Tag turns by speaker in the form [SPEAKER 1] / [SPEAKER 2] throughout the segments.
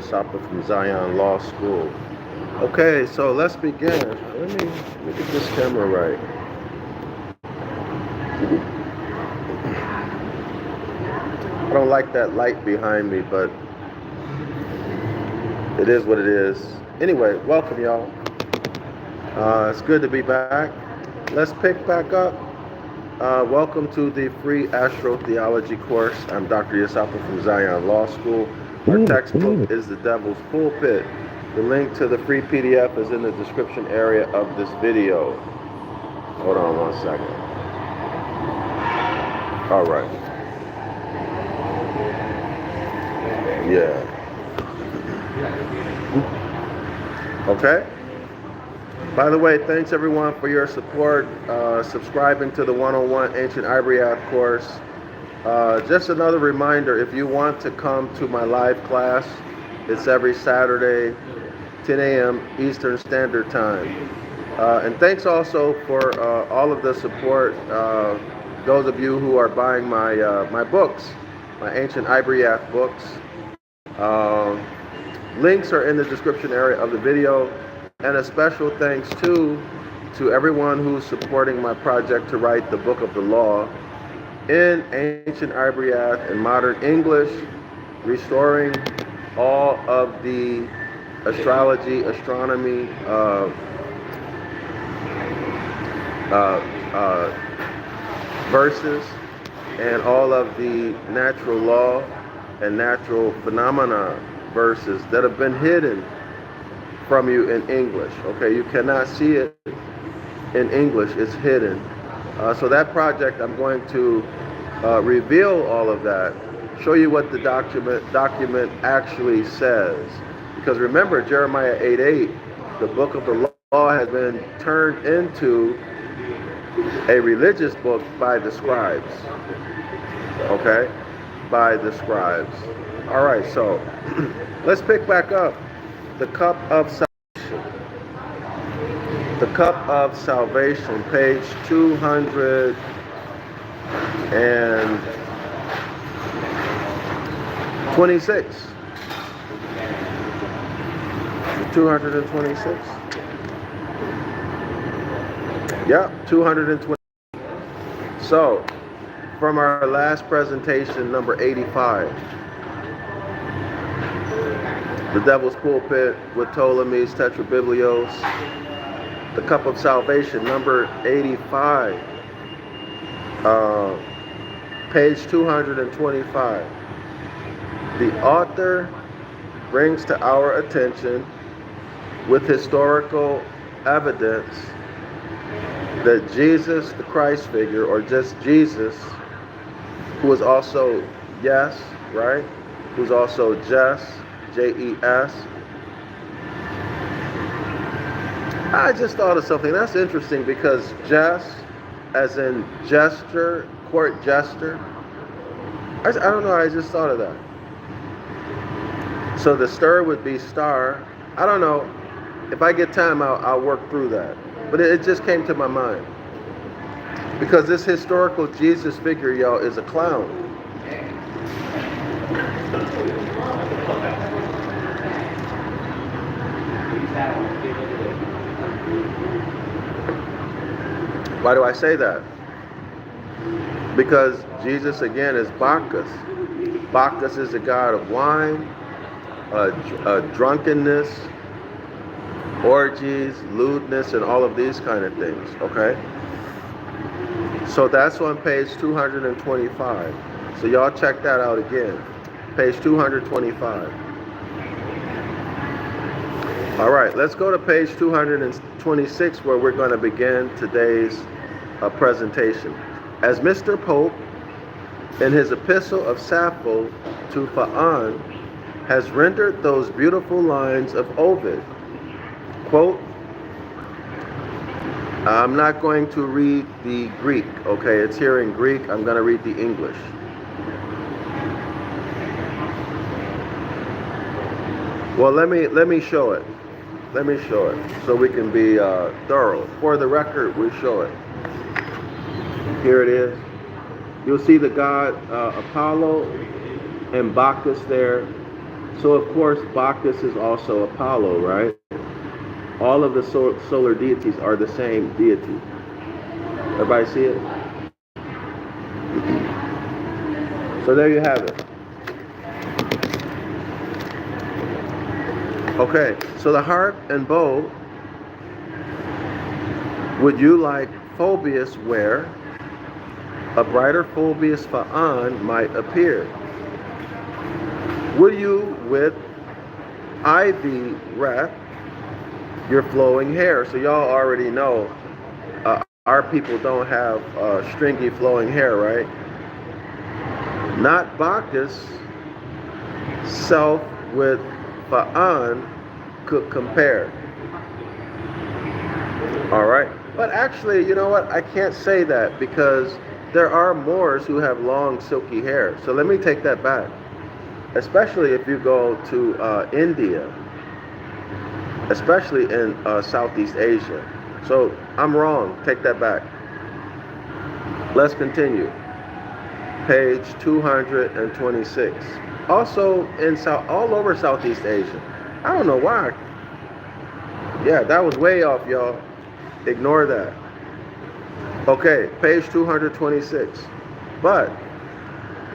[SPEAKER 1] Sopper from Zion Law School. Okay, so let's begin. Let me get this camera right. I don't like that light behind me, but it is what it is. Anyway, welcome y'all. It's good to be back. Let's pick back up. Welcome to the free astrotheology course. I'm Dr. Yasapa from Zion Law School. Our textbook is The Devil's Pulpit. The link to the free PDF is in the description area of this video. Hold on one second. All right. Yeah. Okay. By the way, thanks everyone for your support, subscribing to the 101 Ancient Ibaryath course. Just another reminder, if you want to come to my live class, it's every Saturday, 10 a.m. Eastern Standard Time. And thanks also for all of the support, those of you who are buying my books, my Ancient Ibaryath books. Links are in the description area of the video. And a special thanks to everyone who's supporting my project to write the Book of the Law in Ancient Ibaryath and Modern English, restoring all of the astrology, astronomy, verses, and all of the natural law and natural phenomena verses that have been hidden from you in English. Okay, you cannot see it in English, it's hidden. So that project, I'm going to reveal all of that, show you what the document actually says. Because remember, Jeremiah 8:8, the book of the law has been turned into a religious book by the scribes. Okay, by the scribes. All right, so let's pick back up. The Cup of Salvation. The Cup of Salvation, page 226. 226? Yeah, 220. So, from our last presentation, number 85. The Devil's Pulpit with Ptolemy's Tetrabiblios. The Cup of Salvation, number 85. Page 225. The author brings to our attention with historical evidence that Jesus, the Christ figure, or just Jesus, who is also Yes, right? Who's also Jess, Jes. I just thought of something that's interesting because Jess, as in gesture, court jester. I don't know. I just thought of that. So the stir would be star. I don't know. If I get time, I'll work through that. But it just came to my mind because this historical Jesus figure, y'all, is a clown. Why do I say that? Because Jesus, again, is Bacchus. Bacchus is the god of wine, drunkenness, orgies, lewdness, and all of these kind of things, okay? So that's on page 225. So y'all check that out again. Page 225. All right, let's go to page 226 where we're going to begin today's presentation. As Mr. Pope, in his epistle of Sappho to Phaon, has rendered those beautiful lines of Ovid, quote, I'm not going to read the Greek, okay? It's here in Greek. I'm going to read the English. Well, let me show it. Let me show it so we can be thorough. For the record, we show it. Here it is. You'll see the god Apollo and Bacchus there So of course, Bacchus is also Apollo, right? All of the solar deities are the same deity. Everybody see it? So there you have it. Okay, so the harp and bow, would you like Phoebus where a brighter Phoebus Fa'an might appear? Would you with ivy wrap your flowing hair? So y'all already know our people don't have stringy flowing hair, right? Not Bacchus self with Fa'an could compare. All right. But actually, you know what? I can't say that because there are Moors who have long silky hair. So let me take that back. Especially if you go to India, especially in Southeast Asia. So I'm wrong. Take that back. Let's continue. Page 226. Also in all over Southeast Asia. I don't know why. Yeah, that was way off, y'all. Ignore that. Okay, page 226. But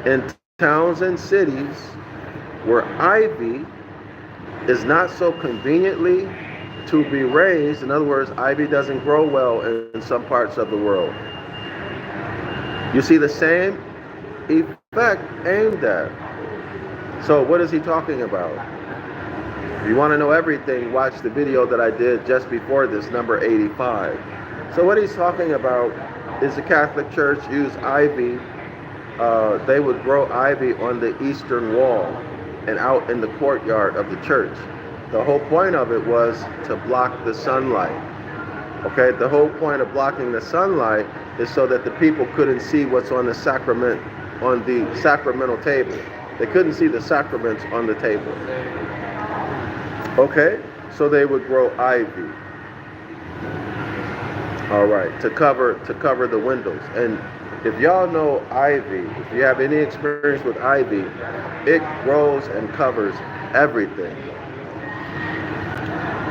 [SPEAKER 1] in towns and cities where ivy is not so conveniently to be raised, in other words, ivy doesn't grow well in some parts of the world, you see the same effect aimed at. So what is he talking about? If you want to know everything, watch the video that I did just before this, number 85. So what he's talking about is the Catholic Church used ivy. They would grow ivy on the eastern wall and out in the courtyard of the church. The whole point of it was to block the sunlight. Okay, the whole point of blocking the sunlight is so that the people couldn't see what's on the sacrament, on the sacramental table. They couldn't see the sacraments on the table. Okay, so they would grow ivy. All right, to cover the windows. And if y'all know ivy, if you have any experience with ivy, it grows and covers everything.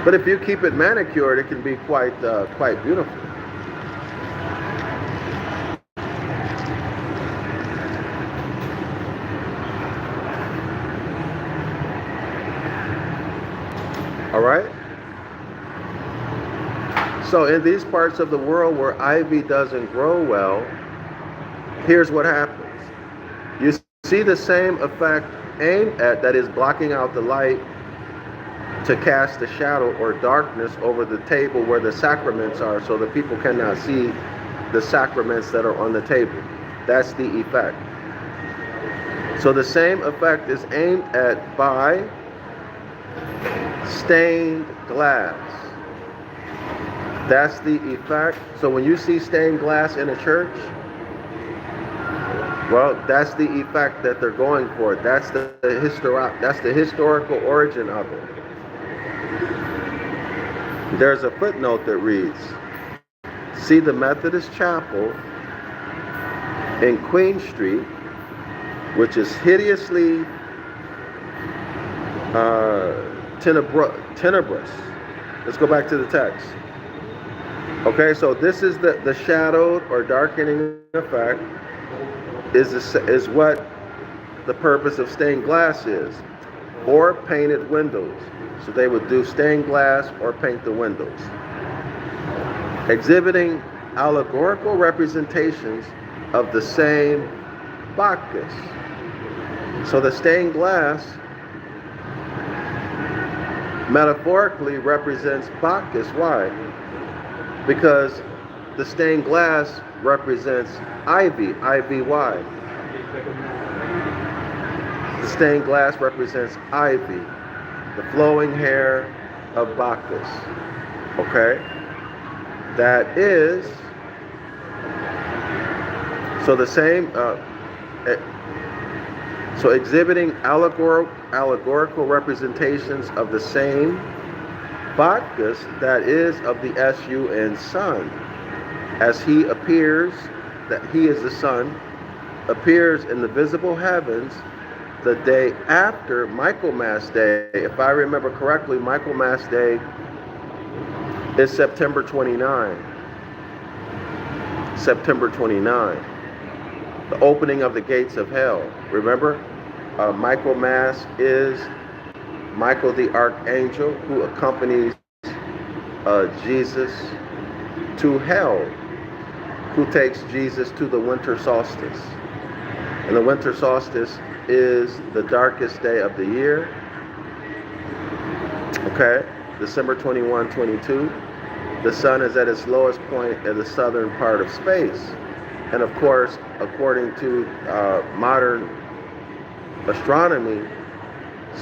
[SPEAKER 1] But if you keep it manicured, it can be quite beautiful. All right. So in these parts of the world where ivy doesn't grow well, here's what happens. You see the same effect aimed at, that is blocking out the light to cast a shadow or darkness over the table where the sacraments are, so that people cannot see the sacraments that are on the table. That's the effect. So the same effect is aimed at by stained glass. That's the effect. So when you see stained glass in a church, well, that's the effect that they're going for. That's the historical origin of it. There's a footnote that reads, see the Methodist Chapel in Queen Street, which is hideously tenebrous. Let's go back to the text. Okay, so this is the shadowed or darkening effect is what the purpose of stained glass is, or painted windows. So they would do stained glass or paint the windows, exhibiting allegorical representations of the same Bacchus. So the stained glass metaphorically represents Bacchus. Why? Because the stained glass represents ivy, I-V-Y. The stained glass represents ivy, the flowing hair of Bacchus. Okay? That is, so the same, so exhibiting allegorical representations of the same Bacchus, that is of the S-U-N sun, as he appears, that he is the sun, appears in the visible heavens the day after Michaelmas Day. If I remember correctly, Michaelmas Day is September 29. September 29. The opening of the gates of hell. Remember, Michaelmas is Michael the Archangel who accompanies Jesus to hell, who takes Jesus to the winter solstice. And the winter solstice is the darkest day of the year. Okay, December 21, 22. The sun is at its lowest point at the southern part of space. And of course, according to modern astronomy,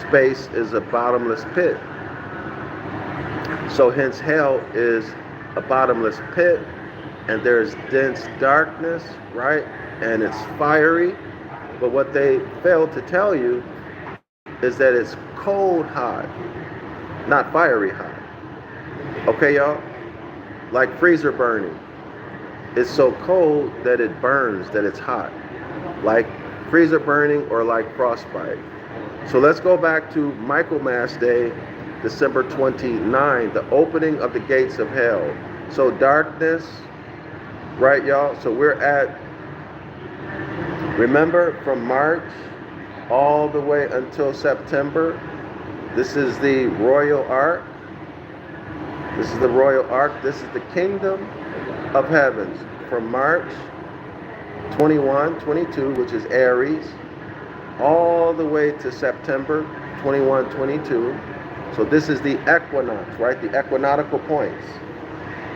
[SPEAKER 1] space is a bottomless pit. So hence hell is a bottomless pit, and there's dense darkness, right? And it's fiery. But what they fail to tell you is that it's cold hot, not fiery hot. Okay, y'all? Like freezer burning. It's so cold that it burns, that it's hot. Like freezer burning or like frostbite. So let's go back to Michaelmas Day, December 29, the opening of the gates of hell. So darkness, right, y'all? So we're at, remember, from March all the way until September, this is the royal ark. This is the royal ark. This is the kingdom of heavens. From March 21, 22, which is Aries, all the way to September 21, 22. So this is the equinox, right? The equinoctial points.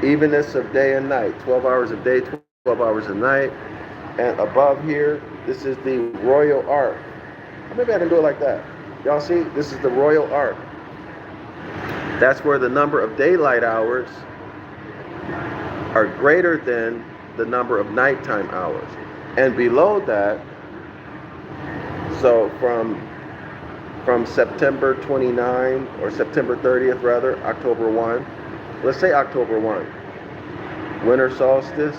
[SPEAKER 1] Evenness of day and night. 12 hours of day, 12 hours of night. And above here, this is the royal ark. Maybe I can do it like that. Y'all see? This is the royal ark. That's where the number of daylight hours are greater than the number of nighttime hours. And below that, so from September 29 or September 30th rather, October 1, let's say October 1, winter solstice,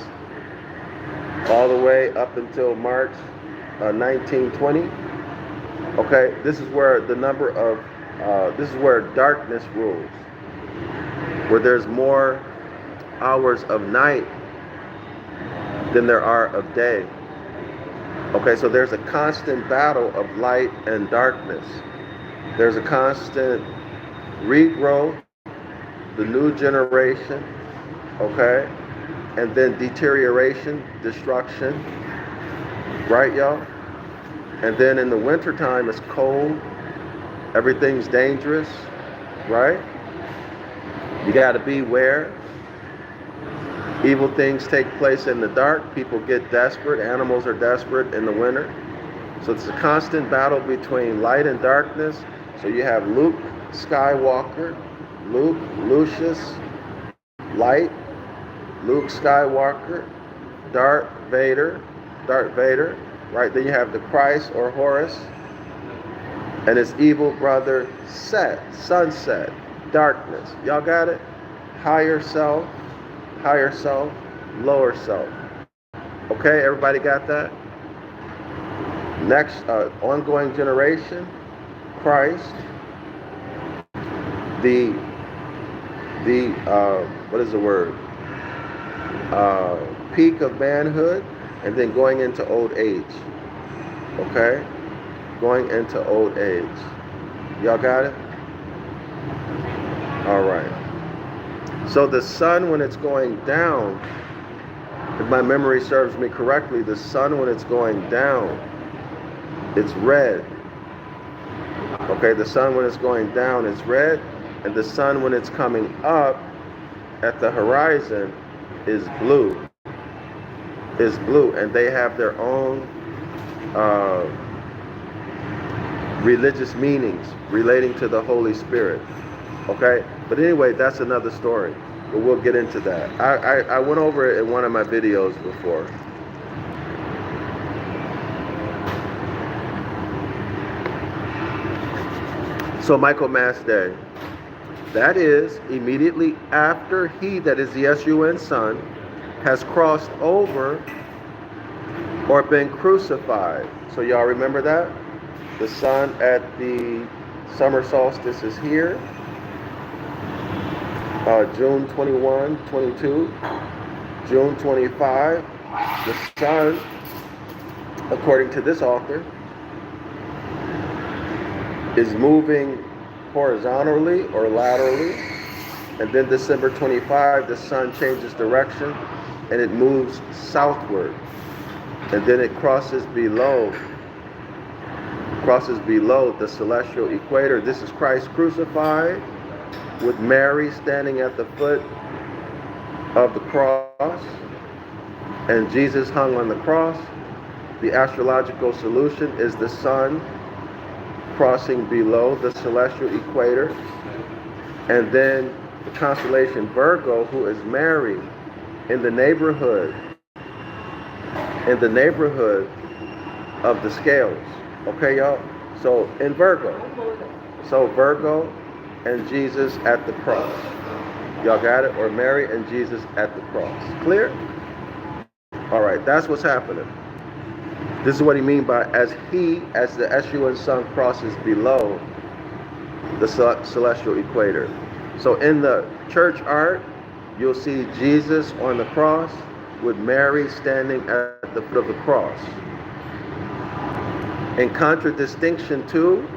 [SPEAKER 1] all the way up until March 1920. Okay, this is where the number of, this is where darkness rules, where there's more hours of night than there are of day. Okay, so there's a constant battle of light and darkness. There's a constant regrowth, the new generation, okay, and then deterioration, destruction, right, y'all? And then in the wintertime, it's cold, everything's dangerous, right? You gotta beware. Evil things take place in the dark. People get desperate. Animals are desperate in the winter. So it's a constant battle between light and darkness. So you have Luke Skywalker, Lucius, light, Luke Skywalker, Darth Vader, right? Then you have the Christ or Horus, and his evil brother Set, sunset, darkness. Y'all got it? Higher self, lower self. Okay, everybody got that? Next, ongoing generation, Christ, the what is the word? Peak of manhood, and then going into old age. Okay, going into old age. Y'all got it? All right. So the sun, when it's going down, if my memory serves me correctly, the sun, when it's going down, it's red. Okay, the sun, when it's going down, is red, and the sun, when it's coming up at the horizon, is blue. Is blue, and they have their own religious meanings relating to the Holy Spirit. Okay, but anyway, that's another story. But we'll get into that. I went over it in one of my videos before. So Michaelmas Day, that is immediately after he, that is the S-U-N Son, has crossed over or been crucified. So y'all remember that? The sun at the summer solstice is here. June 21, 22. June 25. The sun, according to this author, is moving horizontally or laterally. And then December 25, the sun changes direction and it moves southward. And then it crosses below the celestial equator. This is Christ crucified with Mary standing at the foot of the cross and Jesus hung on the cross. The astrological solution is the sun crossing below the celestial equator, and then the constellation Virgo, who is Mary, in the neighborhood of the scales. Okay, y'all? So in Virgo. So Virgo and Jesus at the cross. Y'all got it? Or Mary and Jesus at the cross. Clear? All right, that's what's happening. This is what he means by as the SUN sun crosses below the celestial equator. So in the church art, you'll see Jesus on the cross with Mary standing at the foot of the cross. In contradistinction to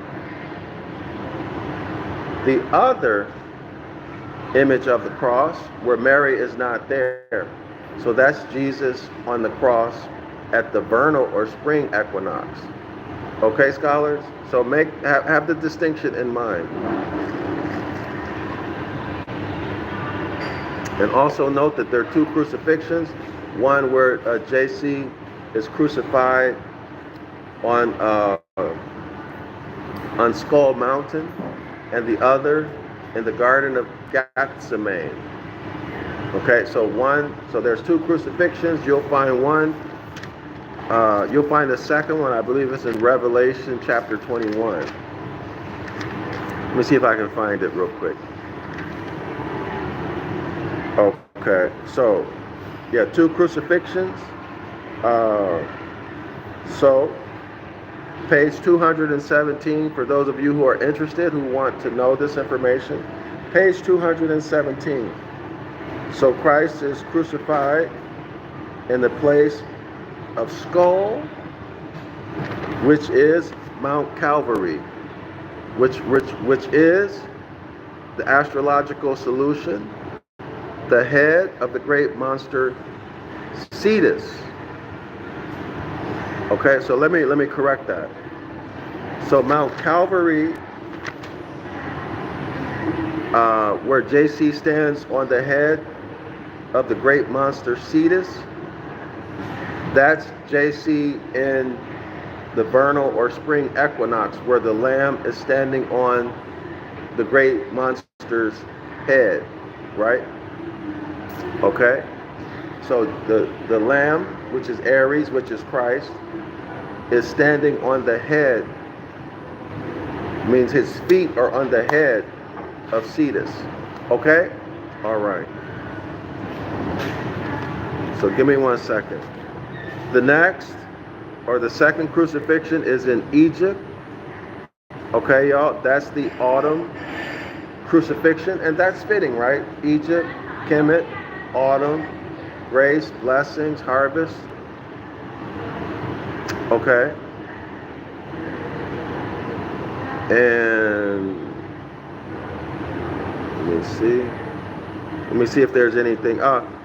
[SPEAKER 1] the other image of the cross where Mary is not there. So that's Jesus on the cross at the vernal or spring equinox. Okay, scholars? So have the distinction in mind. And also note that there are two crucifixions. One where JC is crucified on Skull Mountain, and the other in the Garden of Gethsemane. Okay, so there's two crucifixions. You'll find one. You'll find the second one, I believe it's in Revelation chapter 21. Let me see if I can find it real quick. Okay, so, yeah, two crucifixions. So, page 217, for those of you who are interested, who want to know this information. Page 217. So Christ is crucified in the place of Skull, which is Mount Calvary, which is the astrological solution, the head of the great monster Cetus. Okay, so let me correct that. So Mount Calvary, where JC stands on the head of the great monster Cetus, that's JC in the vernal or spring equinox, where the lamb is standing on the great monster's head, right? Okay, so the lamb, which is Aries, which is Christ, is standing on the head, means his feet are on the head of Cetus. Okay? All right. So give me 1 second. The next, or the second crucifixion is in Egypt. Okay, y'all? That's the autumn crucifixion, and that's fitting, right? Egypt, Kemet, autumn, grace, blessings, harvest. Okay. And let me see if there's anything.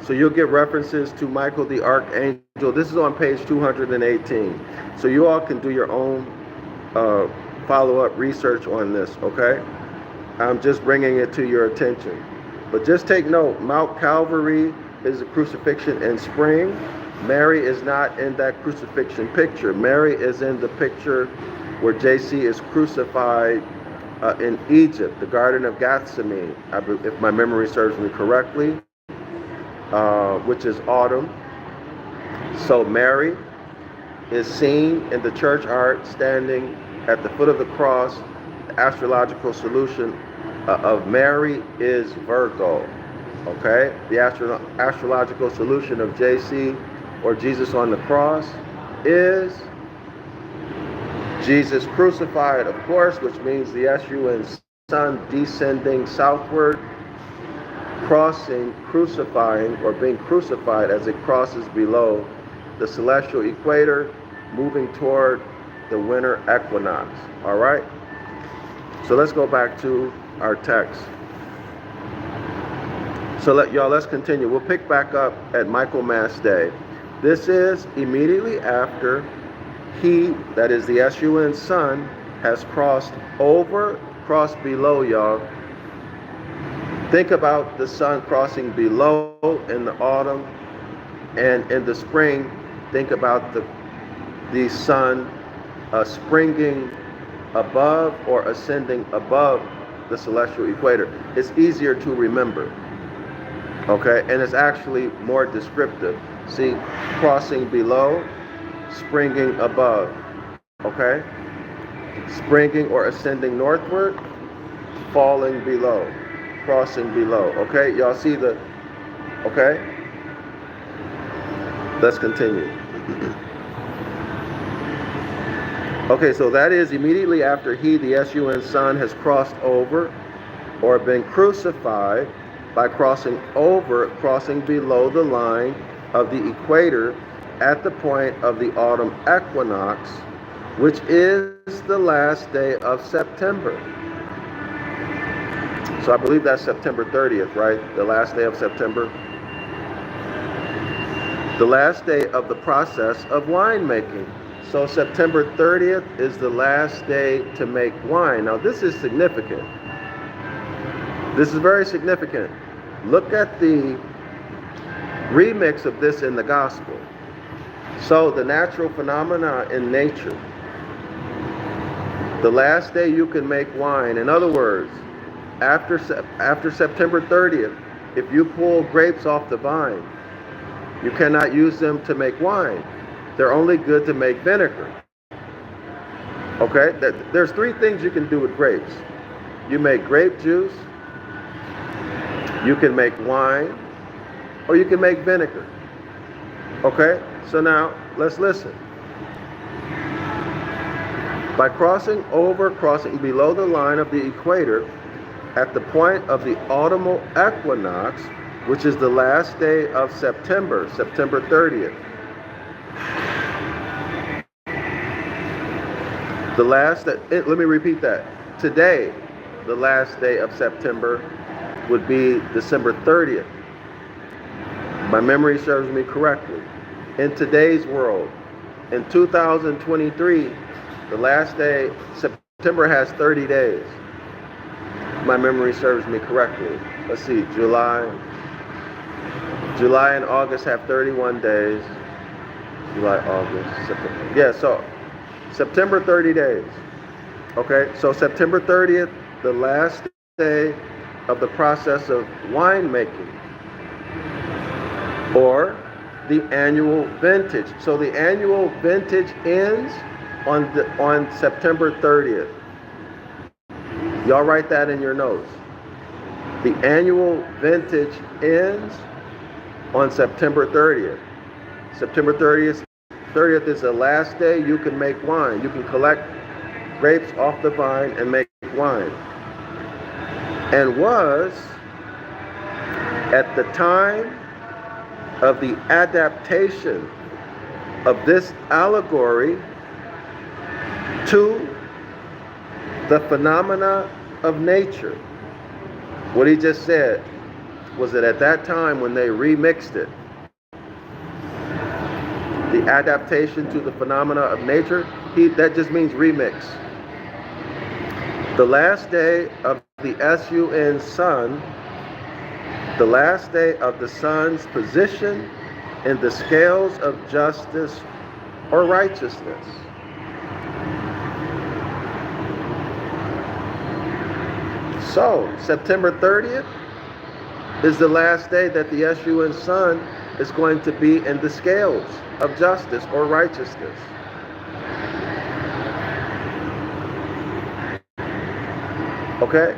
[SPEAKER 1] So you'll get references to Michael the Archangel. This is on page 218. So you all can do your own follow-up research on this, okay? I'm just bringing it to your attention. But just take note, Mount Calvary is a crucifixion in spring. Mary is not in that crucifixion picture. Mary is in the picture where JC is crucified in Egypt, the Garden of Gethsemane, if my memory serves me correctly, which is autumn. So Mary is seen in the church art standing at the foot of the cross. The astrological solution of Mary is Virgo. Okay? The astrological solution of JC, or Jesus on the cross, is Jesus crucified, of course, which means the sun descending southward, crucifying, or being crucified as it crosses below the celestial equator, moving toward the winter equinox. All right? So let's go back to our text. So let's continue. We'll pick back up at Michaelmas Day. This is immediately after he, that is the sun, has crossed below, y'all. Think about the sun crossing below in the autumn, and in the spring, think about the sun springing above or ascending above the celestial equator. It's easier to remember, okay? And it's actually more descriptive. See, crossing below, springing above, okay? Springing or ascending northward, falling below, crossing below, okay? Y'all see the, okay? Let's continue. Okay, so that is immediately after he, the sun, has crossed over or been crucified by crossing below the line of the equator at the point of the autumn equinox, which is the last day of September. So I believe that's September 30th, right? The last day of September. The last day of the process of winemaking. So September 30th is the last day to make wine. Now this is significant. This is very significant. Look at the remix of this in the gospel. So the natural phenomena in nature. The last day you can make wine. In other words, after September 30th, if you pull grapes off the vine, you cannot use them to make wine. They're only good to make vinegar. Okay? There's three things you can do with grapes. You make grape juice, you can make wine, or you can make vinegar. Okay? So now, let's listen. By crossing below the line of the equator at the point of the autumnal equinox, which is the last day of September 30th. Let me repeat that. Today, the last day of September would be December 30th. My memory serves me correctly. In today's world, in 2023, the last day, September has 30 days. My memory serves me correctly. Let's see, July and August have 31 days. July, August, September. Yeah, so September 30 days. Okay, so September 30th, the last day of the process of winemaking, or the annual vintage. So the annual vintage ends on September 30th. Y'all write that in your notes. The annual vintage ends on September 30th. September 30th is the last day you can make wine. You can collect grapes off the vine and make wine. And was, at the time of the adaptation of this allegory to the phenomena of nature. What he just said was that at that time when they remixed it, the adaptation to the phenomena of nature, that just means remix. The last day of the sun, the last day of the sun's position in the scales of justice or righteousness. So, September 30th is the last day that the sun is going to be in the scales of justice or righteousness. Okay?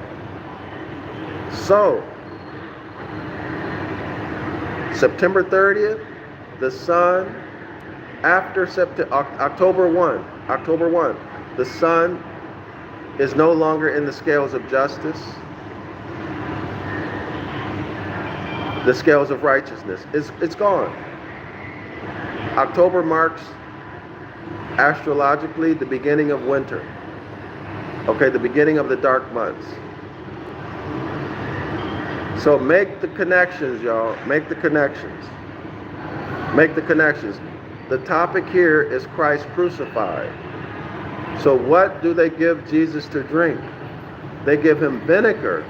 [SPEAKER 1] So, September 30th, the sun, after October 1, The sun is no longer in the scales of justice. The scales of righteousness. It's gone. October marks astrologically the beginning of winter. Okay, the beginning of the dark months. So make the connections, y'all. Make the connections. Make the connections. The topic here is Christ crucified. So what do they give Jesus to drink? They give him vinegar.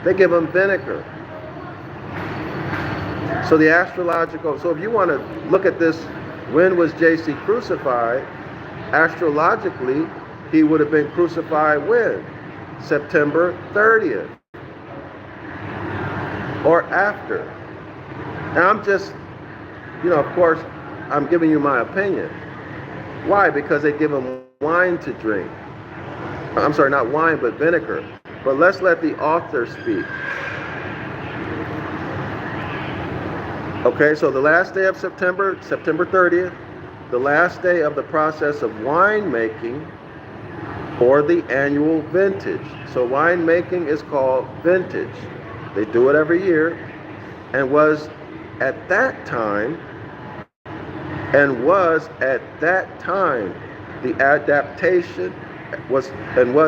[SPEAKER 1] They give him vinegar. So the astrological, so if you want to look at this, when was JC crucified? Astrologically, he would have been crucified when? September 30th. Or after. And I'm just, of course, I'm giving you my opinion. Why? Because they give him wine to drink. I'm sorry, not wine, but vinegar. But let's let the author speak. Okay, so the last day of September 30th, the last day of the process of wine making or the annual vintage. So wine making is called vintage. They do it every year, and was at that time the adaptation was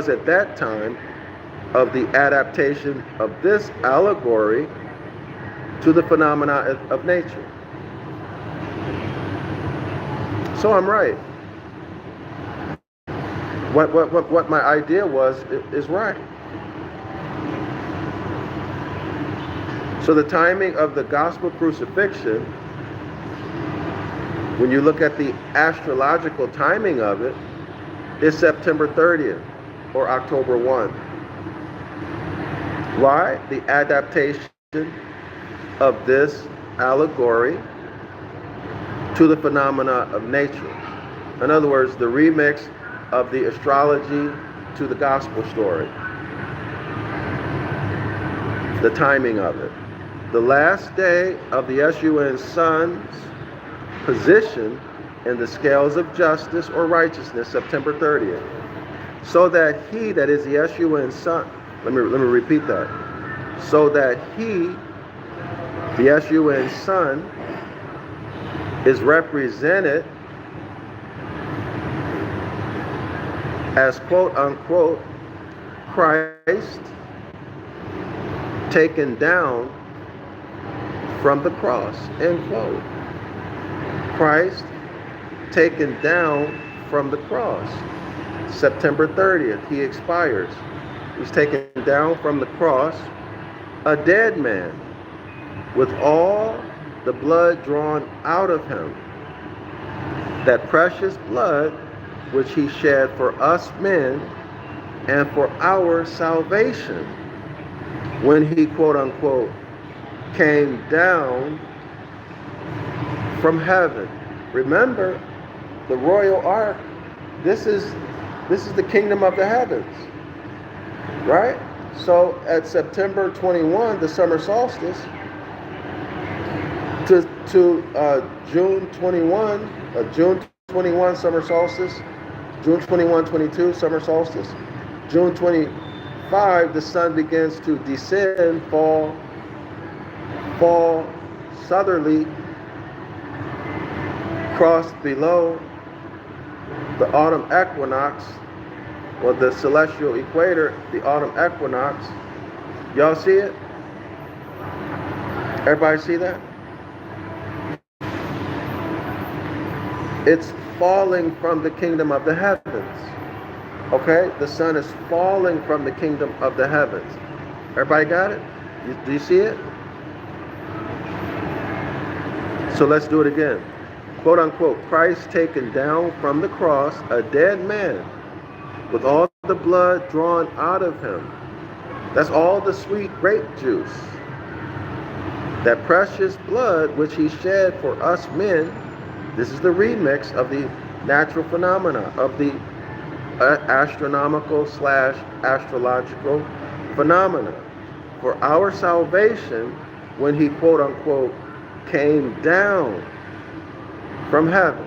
[SPEAKER 1] at that time of the adaptation of this allegory to the phenomena of nature. So I'm right. What my idea was is right. So the timing of the gospel crucifixion, when you look at the astrological timing of it, is September 30th or October 1. Why? The adaptation of this allegory to the phenomena of nature. In other words, the remix of the astrology to the gospel story. The timing of it. The last day of the SUN sun's position in the scales of justice or righteousness, September 30th. So that he, that is the SUN sun, let me repeat that. So that he, the SUN sun, is represented as quote unquote Christ taken down from the cross, end quote. Christ taken down from the cross. September 30th, he expires. He's taken down from the cross, a dead man, with all the blood drawn out of him. That precious blood which he shed for us men and for our salvation, when he, quote unquote, came down from heaven. Remember, the royal ark, this is the kingdom of the heavens, right? So at September 21, the summer solstice, to June 21 summer solstice, June 21, 22 summer solstice, June 25 the sun begins to descend, fall southerly, cross below the autumn equinox, or the celestial equator, the autumn equinox. Y'all see it? Everybody see that? It's falling from the kingdom of the heavens. Okay? The sun is falling from the kingdom of the heavens. Everybody got it? Do you see it? So let's do it again. Quote unquote, Christ taken down from the cross, a dead man, with all the blood drawn out of him. That's all the sweet grape juice. That precious blood which he shed for us men. This is the remix of the natural phenomena, of the astronomical / astrological phenomena. For our salvation, when he, quote unquote, came down from heaven.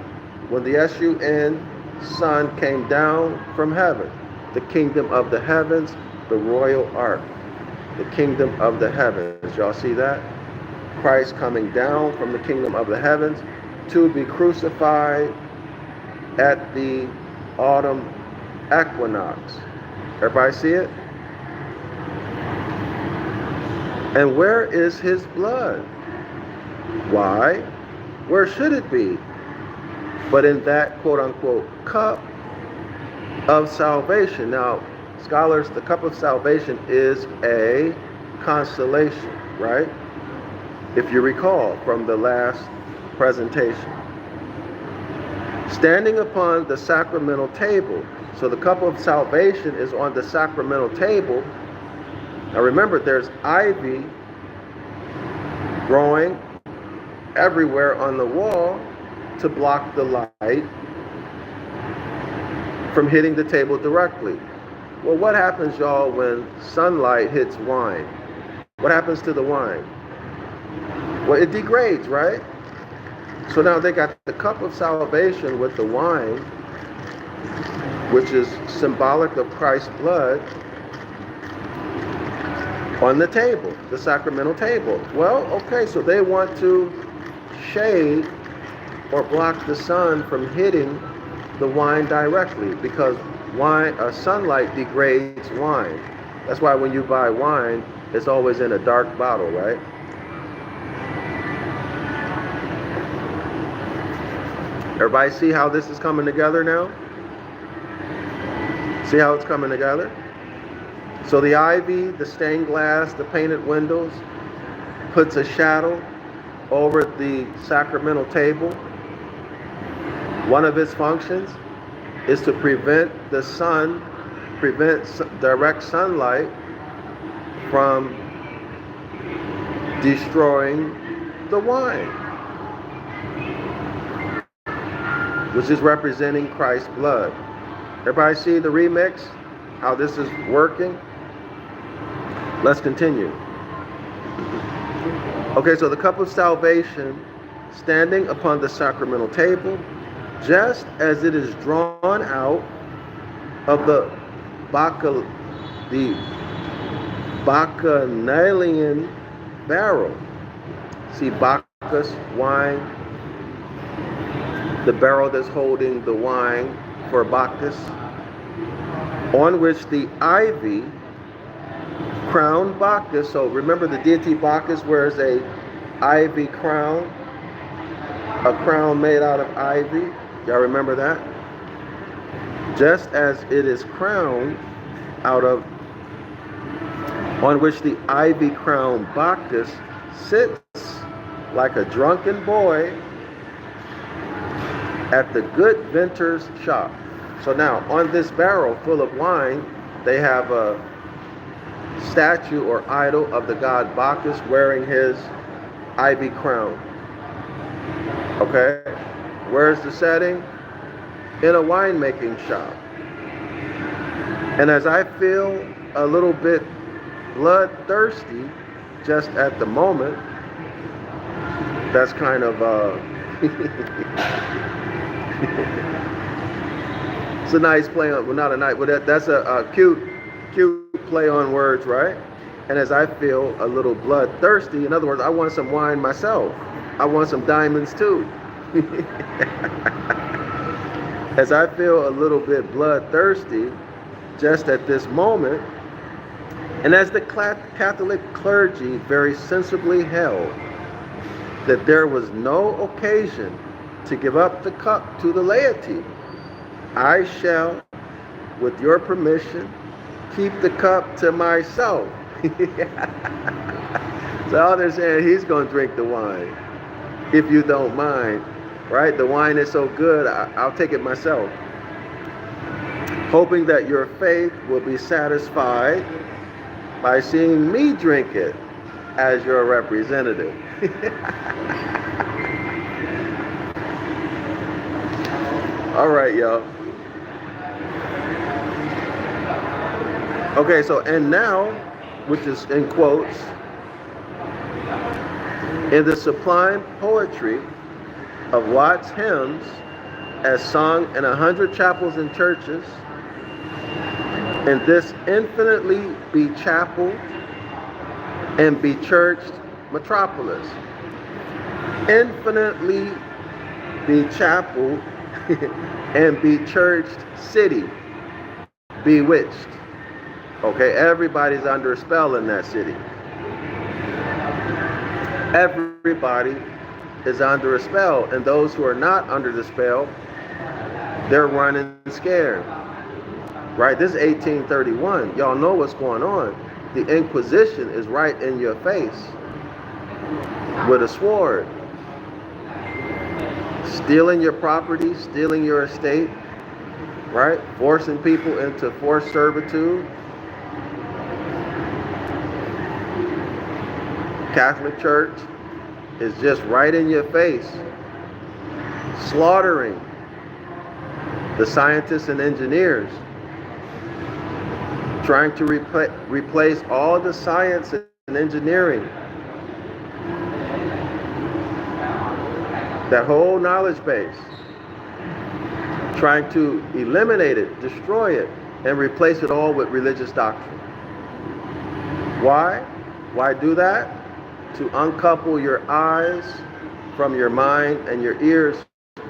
[SPEAKER 1] When the SUN Son came down from heaven. The kingdom of the heavens, the royal ark. The kingdom of the heavens. Y'all see that? Christ coming down from the kingdom of the heavens to be crucified at the autumn equinox. Everybody see it? And where is his blood? Why? Where should it be? But in that quote-unquote cup of salvation. Now, scholars, the cup of salvation is a constellation, right? If you recall from the last presentation. Standing upon the sacramental table. So the cup of salvation is on the sacramental table. Now remember, there's ivy growing everywhere on the wall to block the light from hitting the table directly. Well, what happens, y'all, when sunlight hits wine? What happens to the wine? Well, it degrades, right? So now they got the cup of salvation with the wine, which is symbolic of Christ's blood, on the table, the sacramental table. Well, okay, so they want to shade or block the sun from hitting the wine directly, because sunlight degrades wine. That's why when you buy wine, it's always in a dark bottle, right? Everybody see how this is coming together now? See how it's coming together? So the ivy, the stained glass, the painted windows puts a shadow over the sacramental table. One of its functions is to prevent direct sunlight from destroying the wine, which is representing Christ's blood. Everybody see the remix? How this is working? Let's continue. Okay, so the cup of salvation standing upon the sacramental table, just as it is drawn out of the bacchanalian barrel. See, Bacchus, wine, the barrel that's holding the wine for Bacchus, on which the ivy crowned Bacchus. So remember, the deity Bacchus wears a ivy crown, a crown made out of ivy. Y'all remember that? Just as it is crowned on which the ivy crowned Bacchus sits like a drunken boy at the good venter's shop. So now, on this barrel full of wine, they have a statue or idol of the god Bacchus wearing his ivy crown. Okay? Where's the setting? In a winemaking shop. And as I feel a little bit bloodthirsty just at the moment, that's kind of it's a nice play on, well, not a nice, but that's a cute play on words, right? And as I feel a little bloodthirsty, in other words, I want some wine myself. I want some diamonds too. As I feel a little bit bloodthirsty just at this moment, and as the Catholic clergy very sensibly held that there was no occasion to give up the cup to the laity, I shall, with your permission, keep the cup to myself. So all they're saying, he's going to drink the wine, if you don't mind, right? The wine is so good, I'll take it myself. Hoping that your faith will be satisfied by seeing me drink it as your representative. All right, y'all. Okay, so, and now, which is in quotes, in the sublime poetry of Watt's hymns as sung in 100 chapels and churches, in this infinitely bechapeled and bechurched metropolis. Infinitely bechapeled and bechurched city, bewitched. Okay, everybody's under a spell in that city. Everybody is under a spell, and those who are not under the spell, they're running scared. Right? This is 1831. Y'all know what's going on. The Inquisition is right in your face with a sword. Stealing your property, stealing your estate, right? Forcing people into forced servitude. Catholic Church is just right in your face, slaughtering the scientists and engineers, trying to replace all the science and engineering, that whole knowledge base, trying to eliminate it, destroy it, and replace it all with religious doctrine. Why? Why do that? To uncouple your eyes from your mind and your ears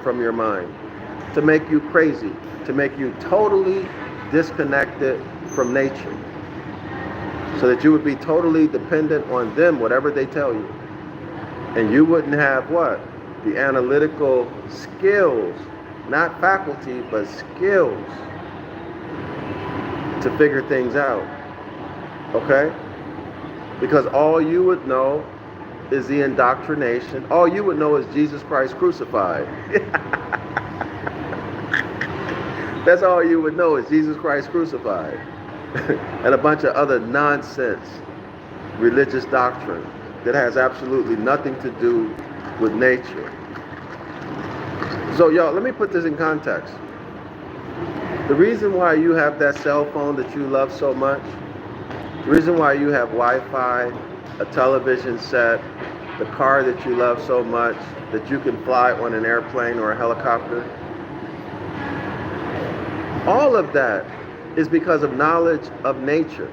[SPEAKER 1] from your mind, to make you crazy, to make you totally disconnected from nature, so that you would be totally dependent on them, whatever they tell you, and you wouldn't have what? The analytical skills, not faculty, but skills to figure things out. Okay? Because all you would know is the indoctrination. All you would know is Jesus Christ crucified. That's all you would know is Jesus Christ crucified. And a bunch of other nonsense religious doctrine that has absolutely nothing to do with nature. So y'all, let me put this in context. The reason why you have that cell phone that you love so much, the reason why you have Wi-Fi, a television set, the car that you love so much that you can fly on an airplane or a helicopter, all of that is because of knowledge of nature.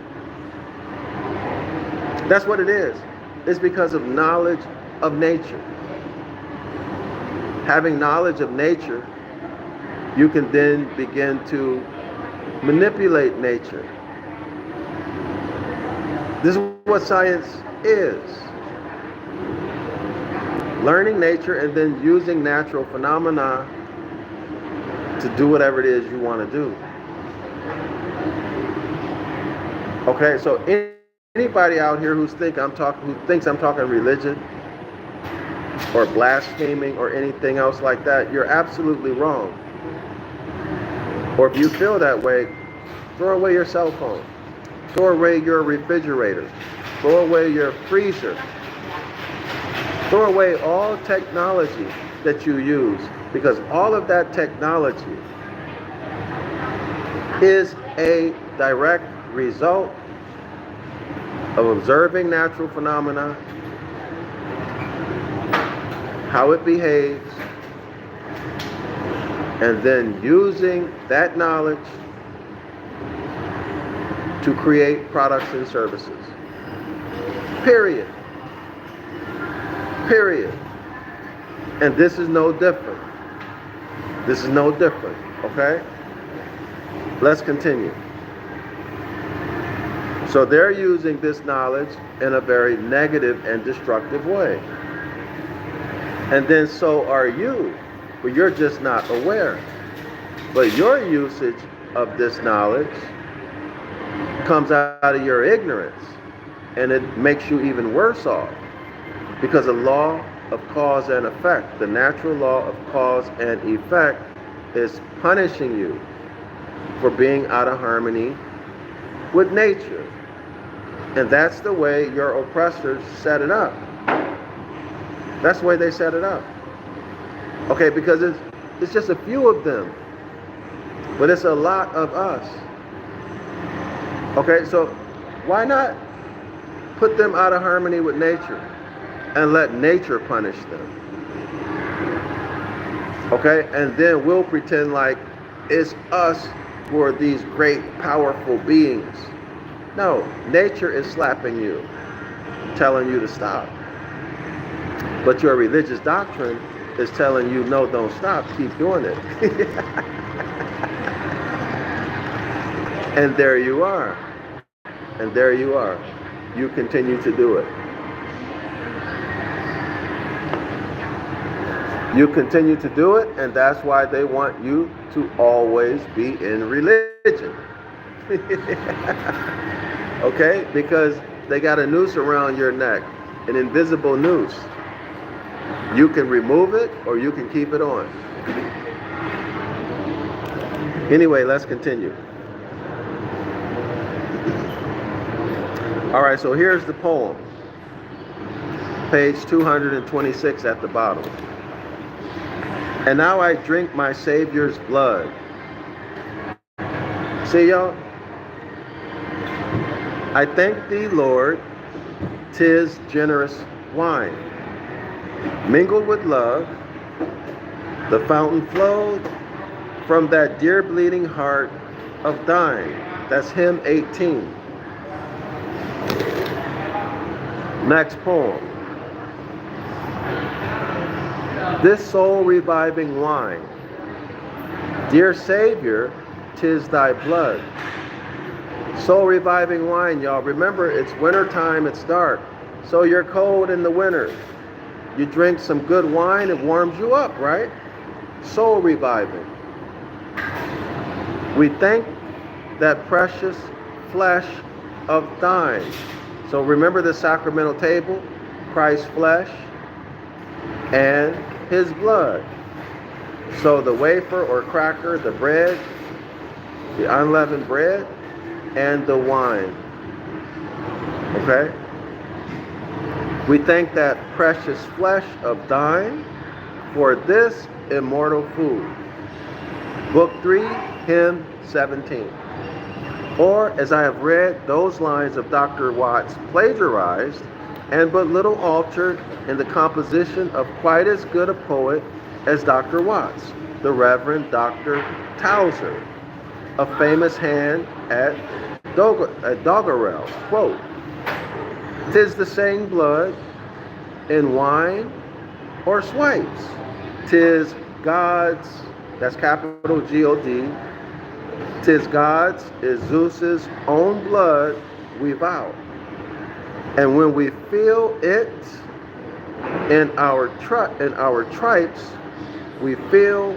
[SPEAKER 1] That's what it is. It's because of knowledge of nature. Having knowledge of nature, you can then begin to manipulate nature. This is what science is. Learning nature and then using natural phenomena to do whatever it is you want to do. Okay, so anybody out here who thinks I'm talking religion or blaspheming or anything else like that, you're absolutely wrong. Or if you feel that way, throw away your cell phone. Throw away your refrigerator. Throw away your freezer. Throw away all technology that you use, because all of that technology is a direct result of observing natural phenomena, how it behaves, and then using that knowledge to create products and services. Period. Period. And this is no different. This is no different, okay? Let's continue. So they're using this knowledge in a very negative and destructive way. And then so are you, but you're just not aware. But your usage of this knowledge comes out of your ignorance, and it makes you even worse off, because the law of cause and effect, the natural law of cause and effect, is punishing you for being out of harmony with nature. And that's the way your oppressors set it up. That's the way they set it up. Okay, because it's just a few of them, but it's a lot of us. Okay, so why not put them out of harmony with nature and let nature punish them? Okay, and then we'll pretend like it's us who are these great, powerful beings. No, nature is slapping you, telling you to stop. But your religious doctrine is telling you, no, don't stop, keep doing it. And there you are. And there you are. You continue to do it. You continue to do it, and that's why they want you to always be in religion. Okay? Because they got a noose around your neck, an invisible noose. You can remove it or you can keep it on. Anyway, let's continue. All right, so here's the poem. Page 226 at the bottom. And now I drink my Savior's blood. See, y'all? I thank thee, Lord, 'tis generous wine. Mingled with love, the fountain flowed from that dear bleeding heart of thine. That's hymn 18. Next poem. This soul reviving wine, dear Savior, 'tis thy blood. Soul reviving wine, y'all. Remember, it's winter time, it's dark. So you're cold in the winter. You drink some good wine, it warms you up, right? Soul reviving. We thank that precious flesh of thine. So remember the sacramental table, Christ's flesh and his blood. So the wafer or cracker, the bread, the unleavened bread, and the wine. Okay? We thank that precious flesh of thine for this immortal food. Book 3, hymn 17. Or, as I have read those lines of Dr. Watts plagiarized and but little altered in the composition of quite as good a poet as Dr. Watts, the Reverend Dr. Towser, a famous hand at Darrell-El. Quote, "'Tis the same blood in wine or swipes. 'Tis God's," that's capital G-O-D, "'tis God's, is Zeus's own blood we vow. And when we feel it in our tripes, we feel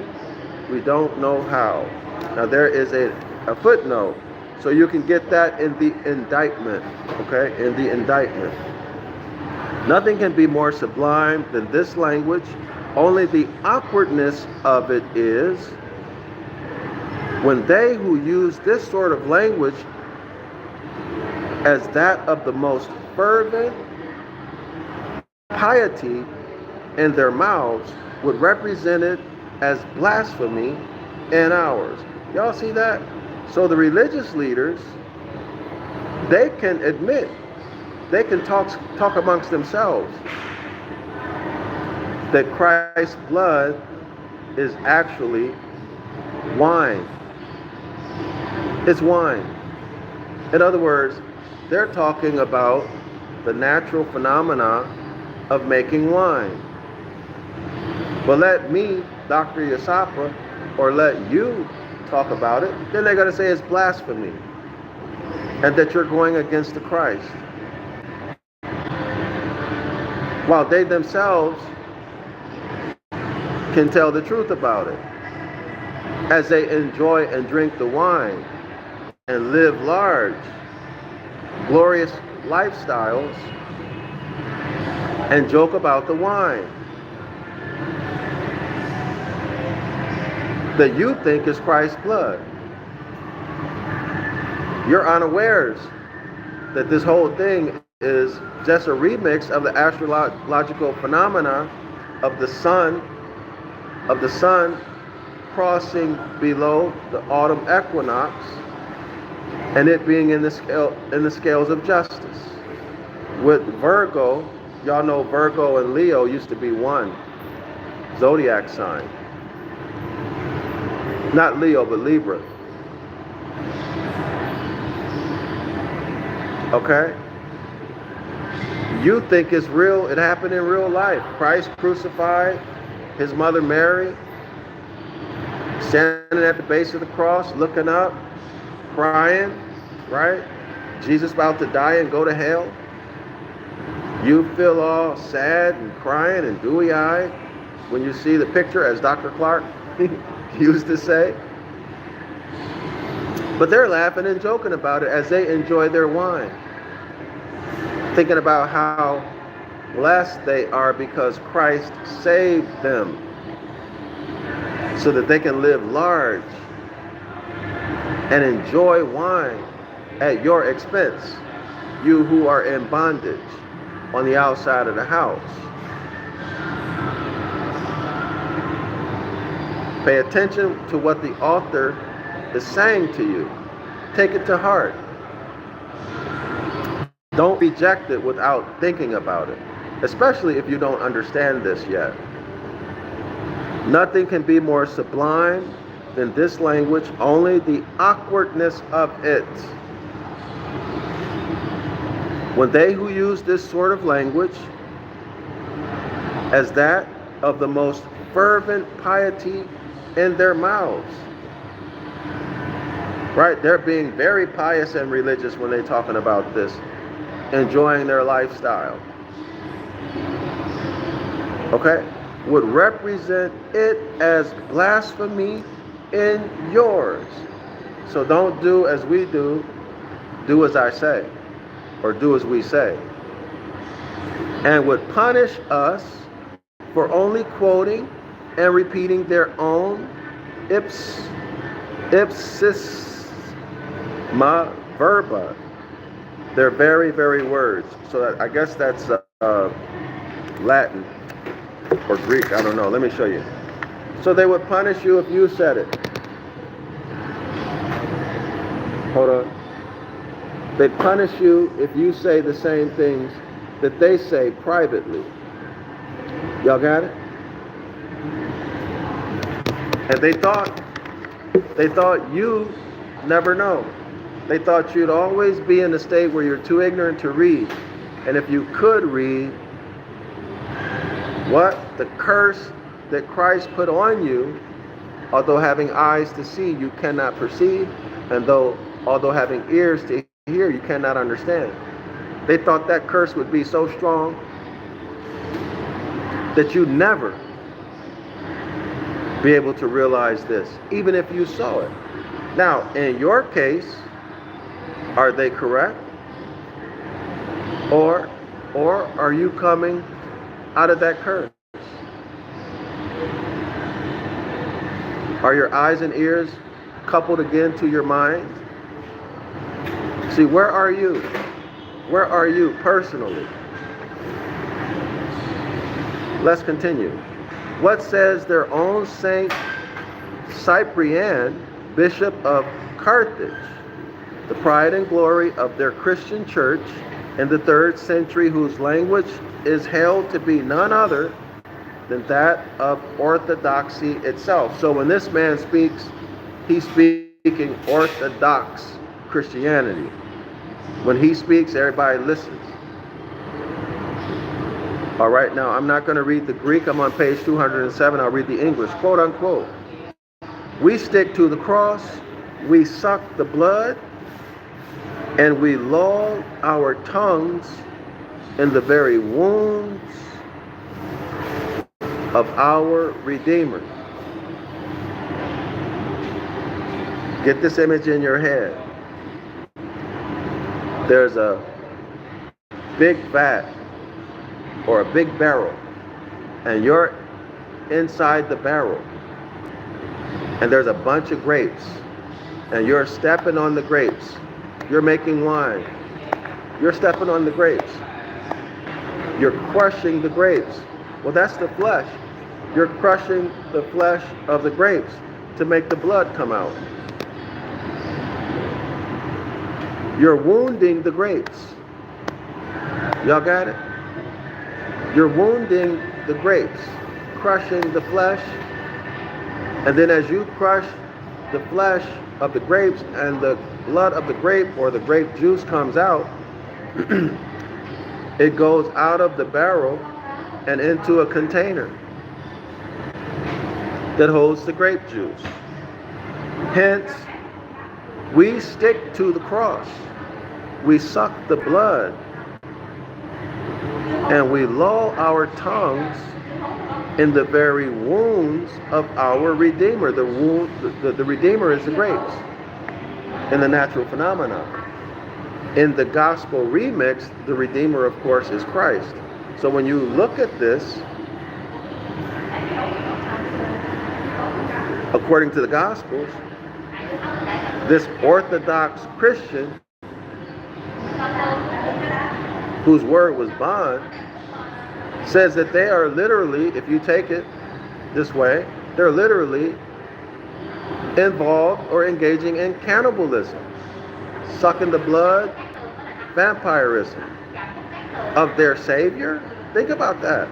[SPEAKER 1] we don't know how." Now there is a footnote, so you can get that in the indictment, okay? In the indictment. Nothing can be more sublime than this language. Only the awkwardness of it is when they who use this sort of language as that of the most fervent piety in their mouths would represent it as blasphemy in ours. Y'all see that? So the religious leaders, they can admit, they can talk amongst themselves that Christ's blood is actually wine. It's wine. In other words, they're talking about the natural phenomena of making wine. But let me, Dr. Yasapa, or let you talk about it, then they're going to say it's blasphemy and that you're going against the Christ. While they themselves can tell the truth about it as they enjoy and drink the wine and live large, glorious lifestyles and joke about the wine that you think is Christ's blood. You're unawares that this whole thing is just a remix of the astrological phenomena of the sun crossing below the autumn equinox and it being in the scales of justice. With Virgo, y'all know Virgo and Leo used to be one zodiac sign. Not Leo, but Libra. Okay? You think it's real. It happened in real life. Christ crucified, his mother Mary, standing at the base of the cross, looking up, crying, right? Jesus about to die and go to hell. You feel all sad and crying and dewy-eyed when you see the picture, as Dr. Clark used to say. But they're laughing and joking about it as they enjoy their wine, thinking about how blessed they are because Christ saved them so that they can live large and enjoy wine at your expense, you who are in bondage on the outside of the house. Pay attention to what the author is saying to you. Take it to heart. Don't reject it without thinking about it, especially if you don't understand this yet. Nothing can be more sublime than this language, only the awkwardness of it. When they who use this sort of language as that of the most fervent piety in their mouths, right? They're being very pious and religious when they're talking about this, enjoying their lifestyle. Okay? Would represent it as blasphemy in yours. So don't do as we do as I say, or do as we say. And would punish us for only quoting and repeating their own ipsis ma verba, their very, very words. So I guess that's Latin or Greek, I don't know. Let me show you. So they would punish you if you said it. Hold on. They'd punish you if you say the same things that they say privately. Y'all got it? And they thought you never know. They thought you'd always be in a state where you're too ignorant to read. And if you could read, what? The curse that Christ put on you, although having eyes to see, you cannot perceive, and although having ears to hear, you cannot understand. They thought that curse would be so strong that you'd never be able to realize this, even if you saw it. Now, in your case, are they correct? Or are you coming out of that curse? Are your eyes and ears coupled again to your mind? See, where are you? Where are you personally? Let's continue. What says their own Saint Cyprian, Bishop of Carthage, the pride and glory of their Christian church in the 3rd century, whose language is held to be none other than that of orthodoxy itself. So when this man speaks, he's speaking Orthodox Christianity. When he speaks, everybody listens. All right, now I'm not going to read the Greek. I'm on page 207. I'll read the English. Quote unquote. We stick to the cross, we suck the blood, and we lull our tongues in the very wounds of our Redeemer. Get this image in your head. There's a big vat or a big barrel, and you're inside the barrel, and there's a bunch of grapes, and you're stepping on the grapes. You're making wine. You're stepping on the grapes. You're crushing the grapes. Well, that's the flesh. You're crushing the flesh of the grapes to make the blood come out. You're wounding the grapes. Y'all got it? You're wounding the grapes, crushing the flesh. And then as you crush the flesh of the grapes and the blood of the grape, or the grape juice, comes out, it goes out of the barrel and into a container that holds the grape juice. Hence, we stick to the cross. We suck the blood, and we lull our tongues in the very wounds of our Redeemer. The Redeemer is the grapes in the natural phenomena. In the gospel remix, the Redeemer, of course, is Christ. So when you look at this, according to the Gospels, this Orthodox Christian, whose word was bond, says that they are literally, if you take it this way, they're literally involved or engaging in cannibalism, sucking the blood, vampirism of their Savior. Think about that.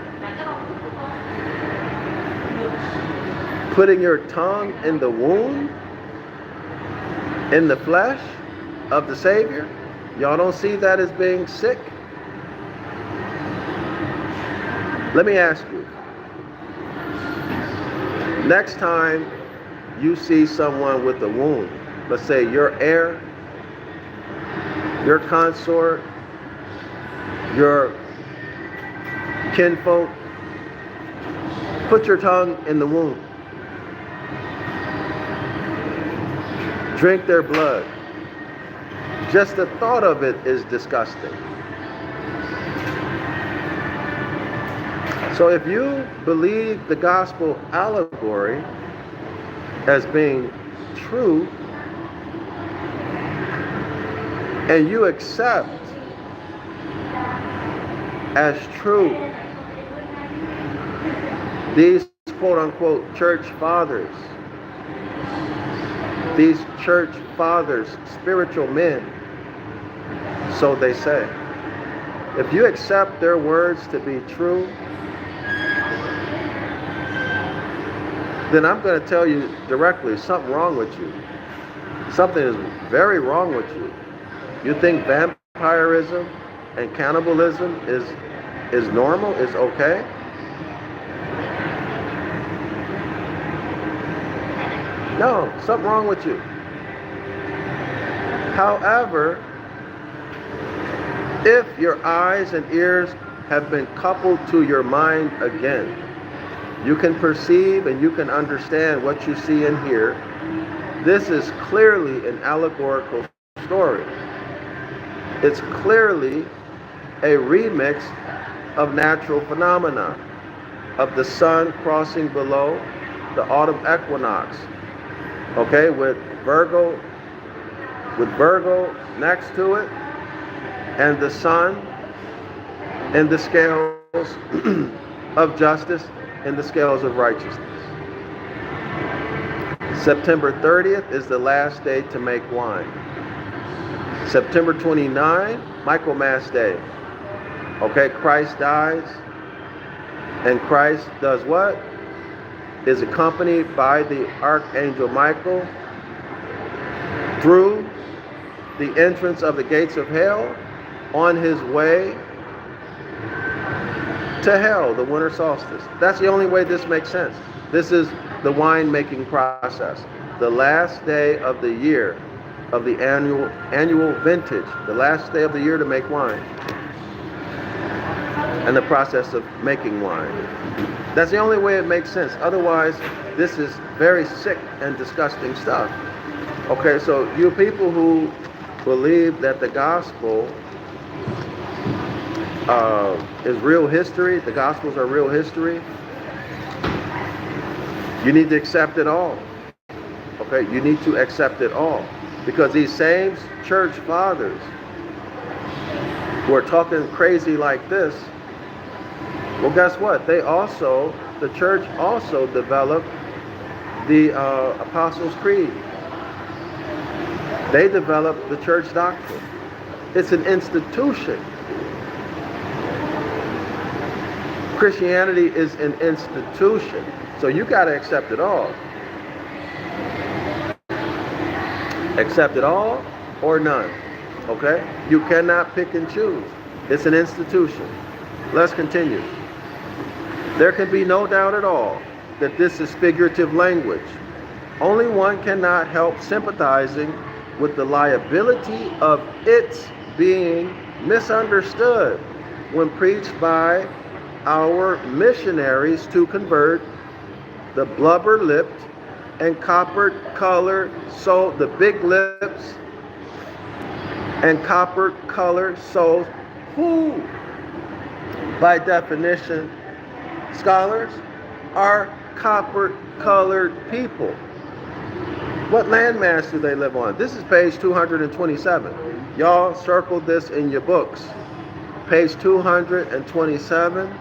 [SPEAKER 1] Putting your tongue in the wound, in the flesh of the Savior. Y'all don't see that as being sick? Let me ask you, next time you see someone with a wound, let's say your heir, your consort, your kinfolk, put your tongue in the wound. Drink their blood. Just the thought of it is disgusting. So if you believe the gospel allegory as being true, and you accept as true these quote-unquote church fathers, these church fathers, spiritual men, so they say. If you accept their words to be true, then I'm going to tell you directly, something wrong with you. Something is very wrong with you. You think vampirism and cannibalism is normal, is okay? No, something wrong with you. However, if your eyes and ears have been coupled to your mind again, you can perceive and you can understand what you see and hear. This is clearly an allegorical story. It's clearly a remix of natural phenomena, of the sun crossing below the autumn equinox. Okay, with Virgo next to it, and the sun in the scales of justice, in the scales of righteousness. September 30th is the last day to make wine. September 29, Michaelmas Day. Okay, Christ dies, and Christ does what? Is accompanied by the Archangel Michael through the entrance of the gates of hell on his way to hell, the winter solstice. That's the only way this makes sense. This is the wine-making process. The last day of the year, of the annual vintage, the last day of the year to make wine. And the process of making wine. That's the only way it makes sense. Otherwise, this is very sick and disgusting stuff. Okay, so you people who believe that the gospel is real history, the Gospels are real history, you need to accept it all. Okay, you need to accept it all. Because these same church fathers who are talking crazy like this, well, guess what? The church also developed the Apostles' Creed. They developed the church doctrine. It's an institution. Christianity is an institution. So you got to accept it all. Accept it all or none. Okay? You cannot pick and choose. It's an institution. Let's continue. There can be no doubt at all that this is figurative language. Only one cannot help sympathizing with the liability of its being misunderstood when preached by our missionaries to convert the blubber-lipped and copper-colored souls, the big lips and copper-colored souls, who, by definition, scholars, are copper-colored people. What landmass do they live on? This is page 227. Y'all circled this in your books. Page 227.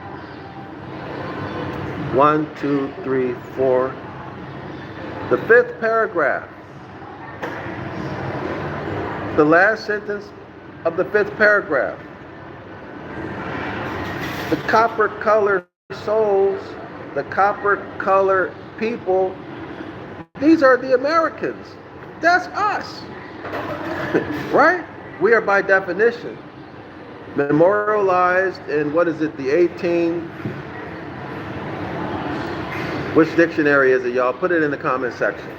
[SPEAKER 1] 1, 2, 3, 4. The fifth paragraph. The last sentence of the fifth paragraph. The copper-colored souls, the copper-colored people, these are the Americans. That's us. Right? We are by definition memorialized in, what is it, the 18... Which dictionary is it, y'all? Put it in the comment section.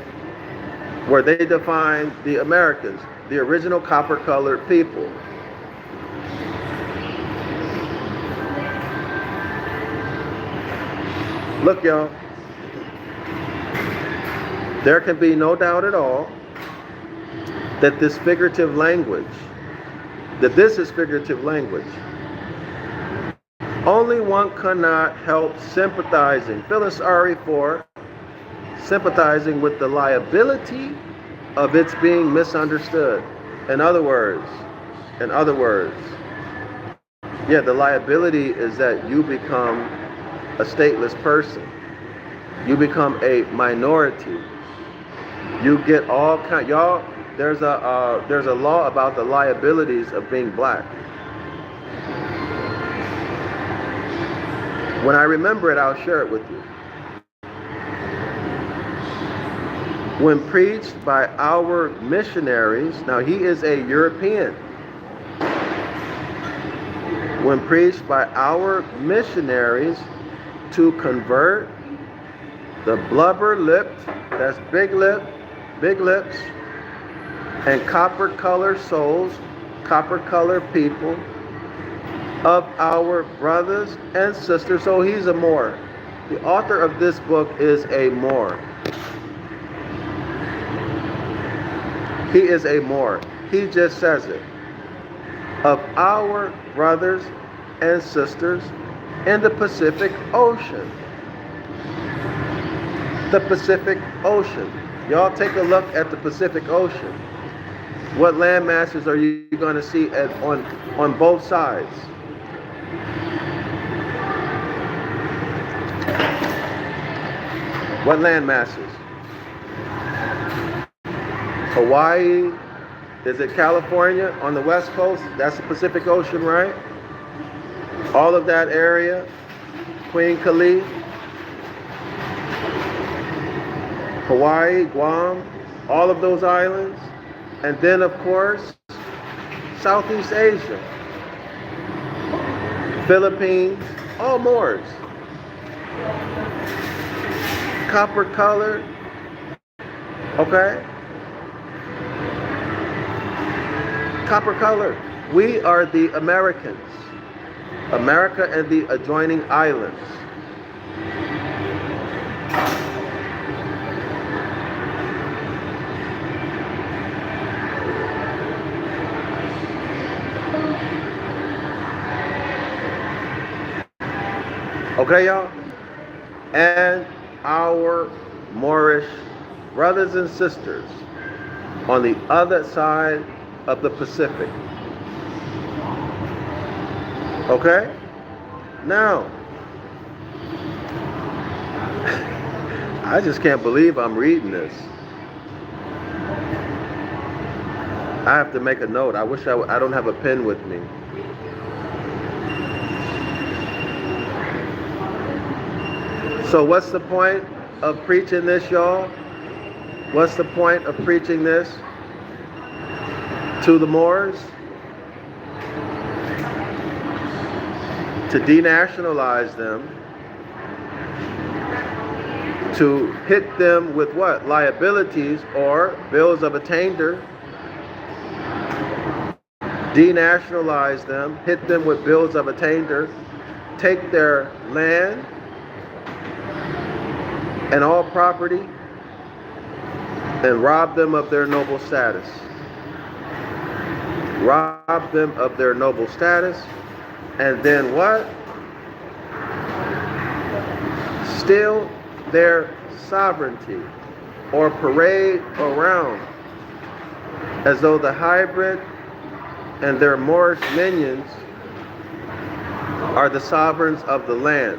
[SPEAKER 1] Where they define the Americans, the original copper-colored people. Look, y'all. There can be no doubt at all that this figurative language, that this is figurative language. Only one cannot help sympathizing, feeling sorry for, sympathizing with the liability of its being misunderstood. In other words, yeah, the liability is that you become a stateless person. You become a minority. You get all kind. Y'all, there's a law about the liabilities of being black. When I remember it, I'll share it with you. When preached by our missionaries, now he is a European. When preached by our missionaries to convert the blubber-lipped, that's big lips, and copper-colored souls, copper-colored people of our brothers and sisters. So he's a Moor. The author of this book is a Moor. He is a Moor. He just says it. Of our brothers and sisters in the Pacific Ocean. The Pacific Ocean. Y'all take a look at the Pacific Ocean. What land masses are you going to see on both sides? What land masses? Hawaii, is it California on the west coast? That's the Pacific Ocean, right? All of that area, Queen Kali, Hawaii, Guam, all of those islands. And then, of course, Southeast Asia, Philippines, all Moors. Copper colored, okay? Copper colored. We are the Americans. America and the adjoining islands. Okay, y'all? And our Moorish brothers and sisters on the other side of the Pacific. Okay? Now, I just can't believe I'm reading this. I have to make a note. I wish I don't have a pen with me. So what's the point of preaching this, y'all? What's the point of preaching this? to the Moors, to denationalize them, to hit them with what? Liabilities or bills of attainder, denationalize them, hit them with bills of attainder, take their land and all property, and rob them of their noble status. Rob them of their noble status, and then what? Steal their sovereignty, or parade around as though the hybrid and their Moorish minions are the sovereigns of the land,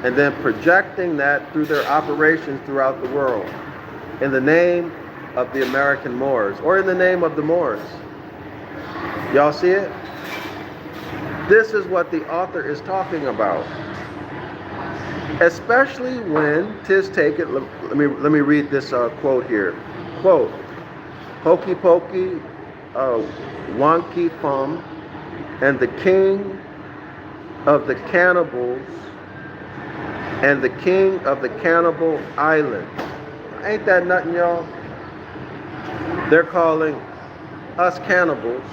[SPEAKER 1] and then projecting that through their operations throughout the world in the name of the American Moors, or in the name of the Moors. Y'all see it? This is what the author is talking about. Especially when 'tis taken, let me read this quote here. Quote, hokey pokey, wonky fum, and the king of the cannibals, and the king of the cannibal island. Ain't that nothing, y'all? They're calling us cannibals.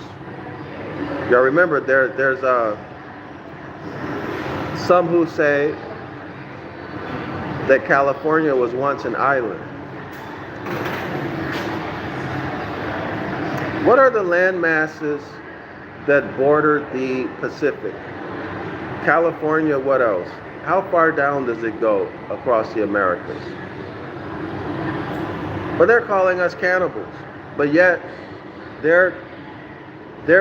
[SPEAKER 1] Y'all remember there's some who say that California was once an island. What are the land masses that border the Pacific? California, what else? How far down does it go across the Americas? But they're calling us cannibals. But yet, they're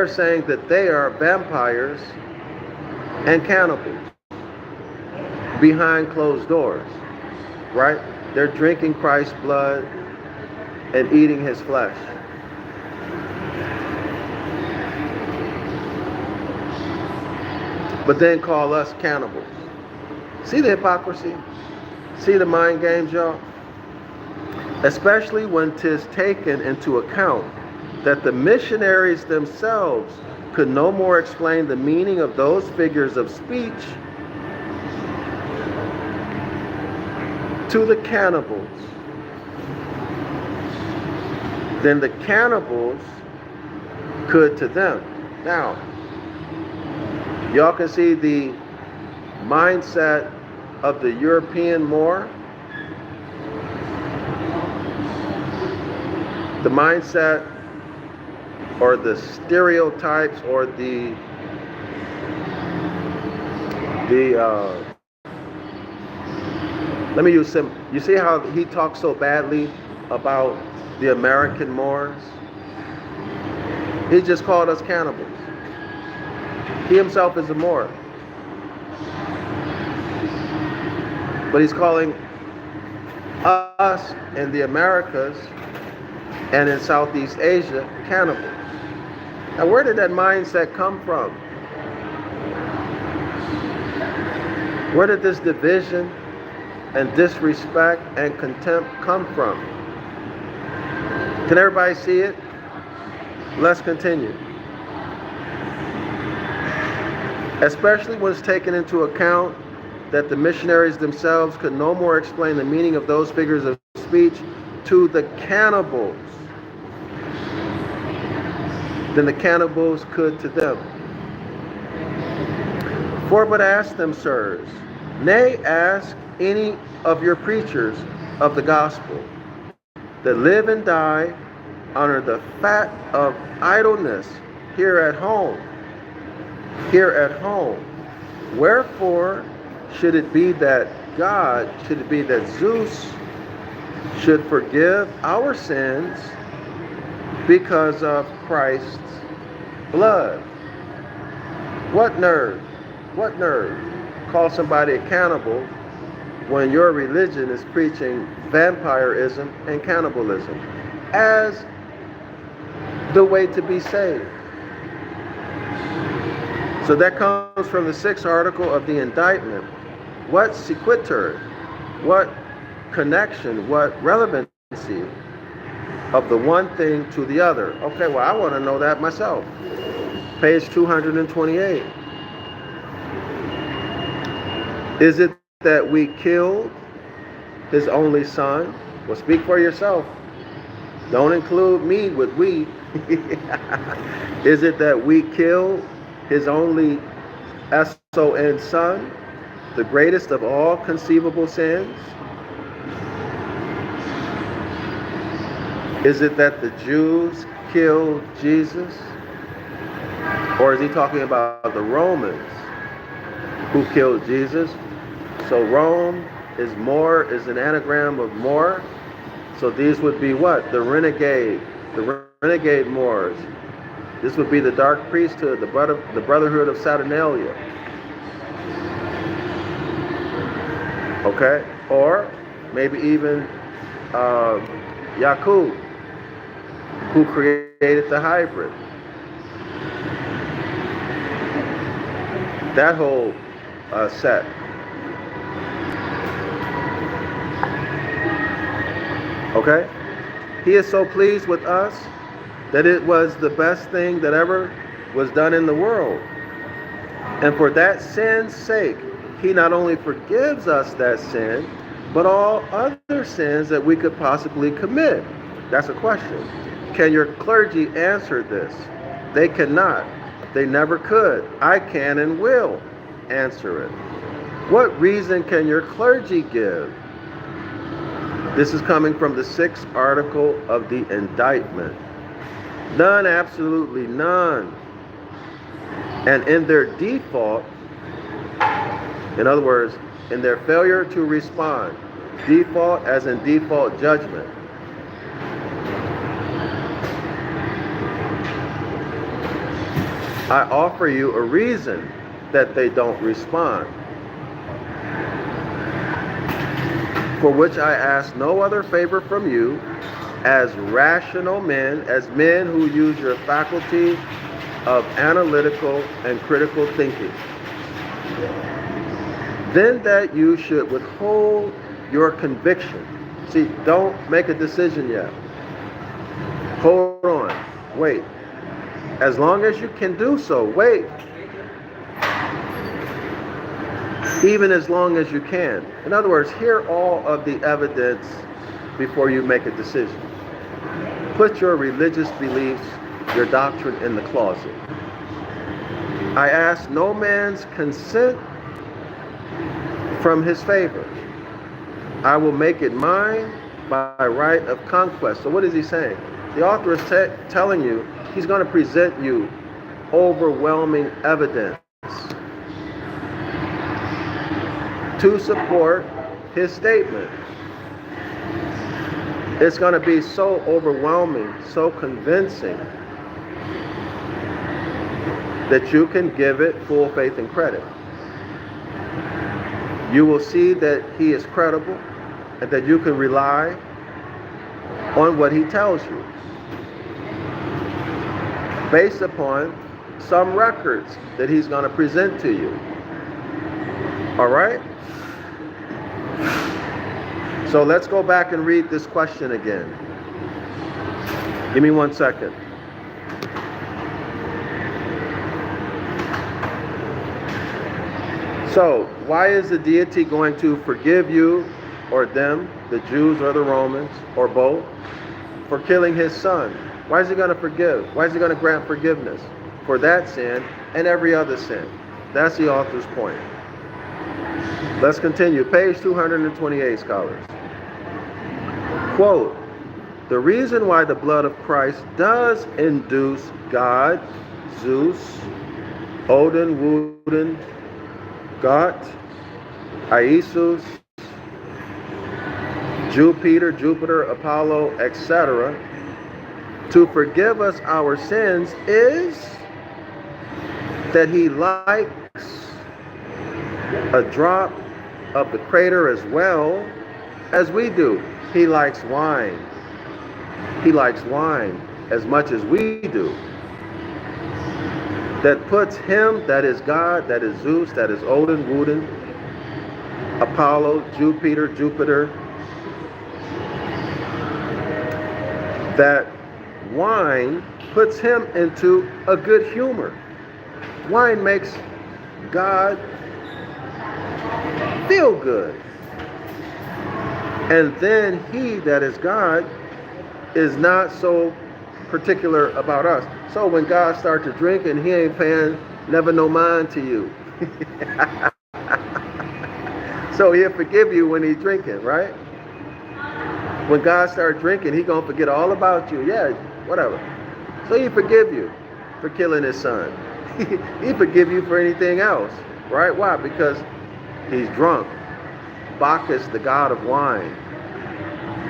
[SPEAKER 1] saying that they are vampires and cannibals behind closed doors, right? They're drinking Christ's blood and eating his flesh. But then call us cannibals. See the hypocrisy? See the mind games, y'all? Especially when 'tis taken into account that the missionaries themselves could no more explain the meaning of those figures of speech to the cannibals than the cannibals could to them. Now, y'all can see the mindset of the European Moor, the mindset or the stereotypes or the let me use some. You see how he talks so badly about the American Moors? He just called us cannibals. He himself is a Moor. But he's calling us in the Americas and in Southeast Asia cannibals. Now, where did that mindset come from? Where did this division and disrespect and contempt come from? Can everybody see it? Let's continue. Especially when it's taken into account that the missionaries themselves could no more explain the meaning of those figures of speech to the cannibals than the cannibals could to them. For but ask them, sirs, nay, ask any of your preachers of the gospel that live and die under the fat of idleness here at home. Here at home. Wherefore should it be that Zeus should forgive our sins because of Christ's blood? What nerve? What nerve? Call somebody a cannibal when your religion is preaching vampirism and cannibalism as the way to be saved. So that comes from the 6th article of the indictment. What sequitur, what connection, what relevancy of the one thing to the other. Okay, well, I want to know that myself. Page 228. Is it that we killed his only son? Well, speak for yourself. Don't include me with we. Is it that we killed his only S-O-N son, the greatest of all conceivable sins? Is it that the Jews killed Jesus? Or is he talking about the Romans who killed Jesus? So Rome is an anagram of Moor. So these would be what? The renegade Moors. This would be the dark priesthood, the brotherhood of Saturnalia. Okay? Or maybe even Yaqub, who created the hybrid. That whole set. Okay? He is so pleased with us that it was the best thing that ever was done in the world. And for that sin's sake, he not only forgives us that sin, but all other sins that we could possibly commit. That's a question. Can your clergy answer this? They cannot. They never could. I can and will answer it. What reason can your clergy give? This is coming from the 6th article of the indictment. None, absolutely none. And in their default, in other words, in their failure to respond, default as in default judgment, I offer you a reason that they don't respond, for which I ask no other favor from you, as rational men, as men who use your faculty of analytical and critical thinking, then that you should withhold your conviction. See, don't make a decision yet. Hold on, wait. As long as you can do so, wait. Even as long as you can. In other words, hear all of the evidence before you make a decision. Put your religious beliefs, your doctrine in the closet. I ask no man's consent from his favor. I will make it mine by right of conquest. So what is he saying? The author is telling you he's going to present you overwhelming evidence to support his statement. It's going to be so overwhelming, so convincing, that you can give it full faith and credit. You will see that he is credible and that you can rely on what he tells you, based upon some records that he's going to present to you. All right? So let's go back and read this question again. Give me 1 second. So, why is the deity going to forgive you or them, the Jews or the Romans, or both, for killing his son? Why is he going to forgive? Why is he going to grant forgiveness for that sin and every other sin? That's the author's point. Let's continue. Page 228, scholars. Quote, the reason why the blood of Christ does induce God, Zeus, Odin, Woden, Got, Isis, Jupiter, Apollo, etc., to forgive us our sins is that he likes a drop of the crater as well as we do. He likes wine. He likes wine as much as we do. That puts him, that is God, that is Zeus, that is Odin, Woden, Apollo, Jupiter, that wine puts him into a good humor. Wine makes God feel good. And then he that is God is not so particular about us. So when God starts to drink and he ain't paying never no mind to you. So he'll forgive you when he's drinking, right? When God starts drinking, he gonna forget all about you. Yeah, whatever. So he forgive you for killing his son. He forgive you for anything else, right? Why? Because he's drunk. Bacchus, the god of wine.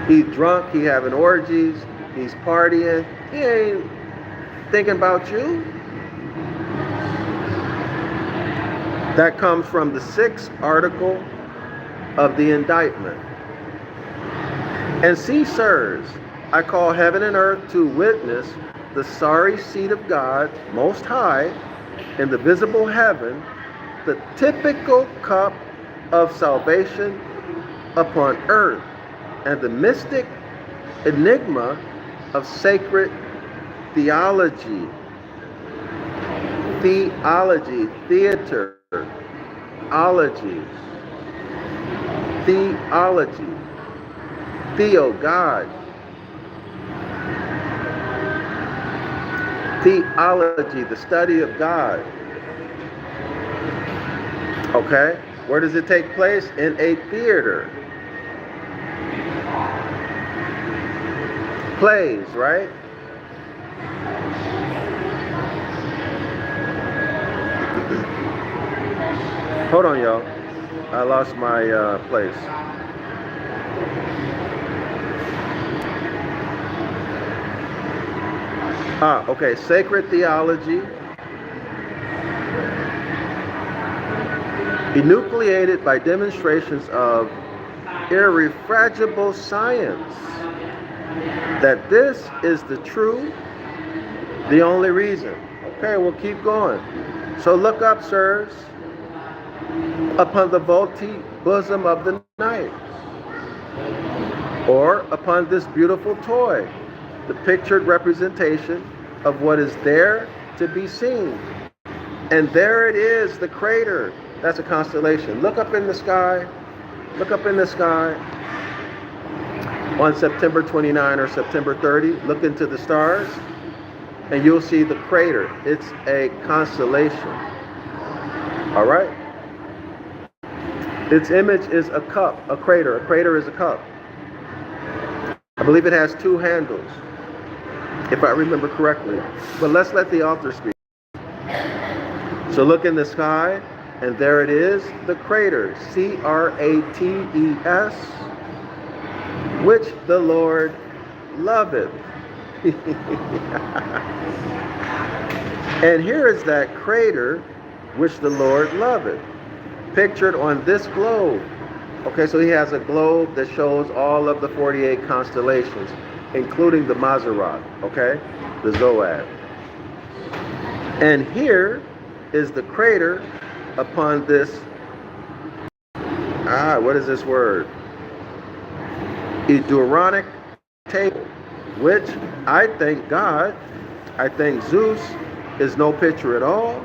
[SPEAKER 1] He's drunk, he having orgies, he's partying. He ain't thinking about you. That comes from the 6th article of the indictment. And see, sirs, I call heaven and earth to witness the sorry seat of God Most High in the visible heaven, the typical cup of salvation upon earth, and the mystic enigma of sacred theology. Theology, theater, ology, theology, theo, God. Theology, the study of God. Okay? Where does it take place? In a theater. Plays, right? Hold on, y'all. I lost my place. Okay. Sacred theology. Enucleated by demonstrations of irrefragable science. That this is the true, the only reason. Okay, we'll keep going. So look up, sirs, upon the vaulty bosom of the night, or upon this beautiful toy, the pictured representation of what is there to be seen. And there it is, the crater. That's a constellation. Look up in the sky. Look up in the sky. On September 29 or September 30, look into the stars, and you'll see the crater. It's a constellation. All right? Its image is a cup, a crater. A crater is a cup. I believe it has 2 handles, if I remember correctly. But let's let the author speak. So look in the sky, and there it is, the crater, C-R-A-T-E-S, which the Lord loveth. And here is that crater which the Lord loveth, pictured on this globe. Okay, so he has a globe that shows all of the 48 constellations, including the Mazzaroth, okay, the Zodiac. And here is the crater upon this, what is this word? Eduronic table, which I thank God, I thank Zeus is no picture at all,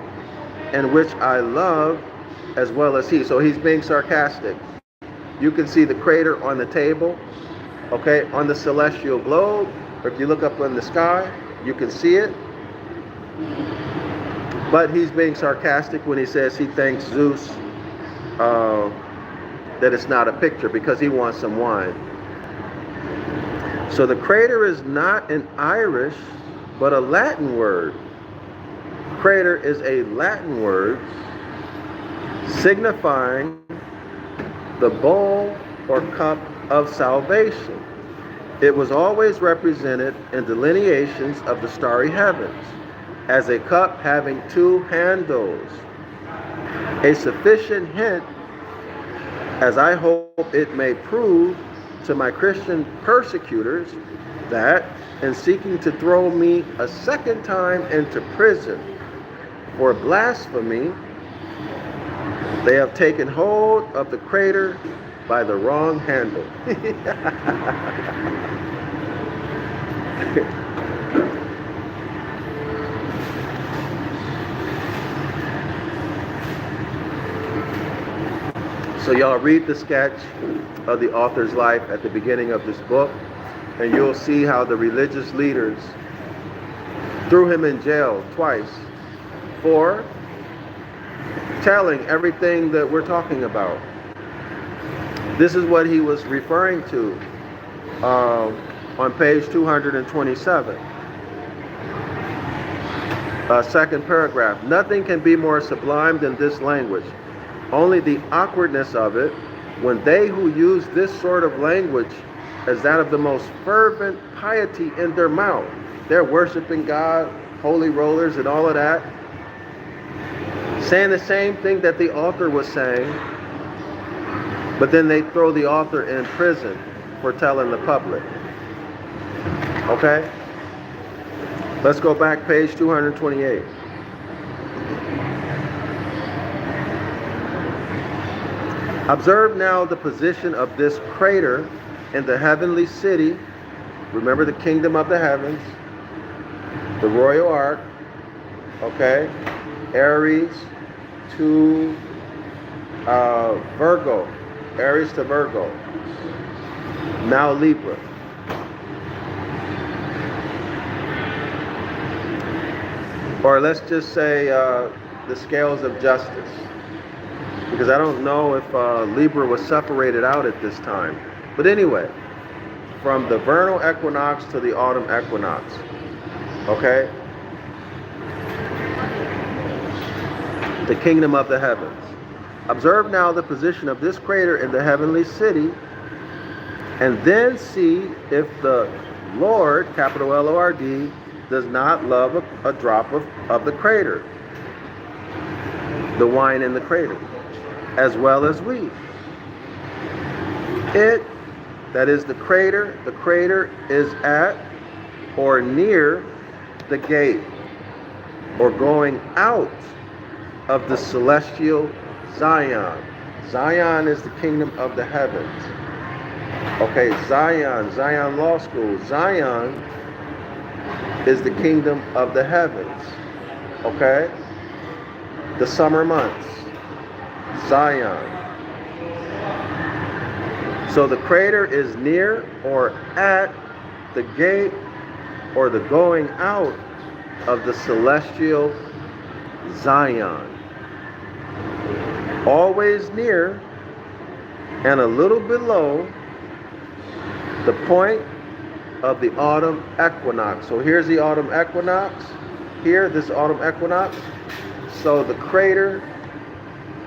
[SPEAKER 1] and which I love as well as he. So he's being sarcastic. You can see the crater on the table, okay, on the celestial globe, or if you look up in the sky, you can see it. But he's being sarcastic when he says he thanks Zeus that it's not a picture, because he wants some wine. So the crater is not an Irish, but a Latin word. Crater is a Latin word signifying the bowl or cup of salvation. It was always represented in delineations of the starry heavens as a cup having 2 handles. A sufficient hint, as I hope it may prove to my Christian persecutors, that in seeking to throw me a second time into prison for blasphemy, they have taken hold of the crater by the wrong handle. So y'all read the sketch of the author's life at the beginning of this book, and you'll see how the religious leaders threw him in jail twice for telling everything that we're talking about. This is what he was referring to on page 227. Second paragraph. Nothing can be more sublime than this language. Only the awkwardness of it, when they who use this sort of language as that of the most fervent piety in their mouth, they're worshiping God, holy rollers and all of that, saying the same thing that the author was saying, but then they throw the author in prison for telling the public. Okay? Let's go back, page 228. Observe now the position of this crater in the heavenly city. Remember the kingdom of the heavens, the royal ark, okay? Aries to Virgo, Aries to Virgo, now Libra. Or let's just say the scales of justice, because I don't know if Libra was separated out at this time. But anyway, from the vernal equinox to the autumn equinox, okay? The kingdom of the heavens. Observe now the position of this crater in the heavenly city, and then see if the Lord, capital L-O-R-D, does not love a drop of the crater, the wine in the crater, as well as we. It, that is the crater is at or near the gate, or going out of the celestial Zion. Zion is the kingdom of the heavens. Okay, Zion Law School. Zion is the kingdom of the heavens. Okay? The summer months. Zion. So the crater is near or at the gate or the going out of the celestial Zion. Always near and a little below the point of the autumn equinox. So here's the autumn equinox. Here, this autumn equinox. So the crater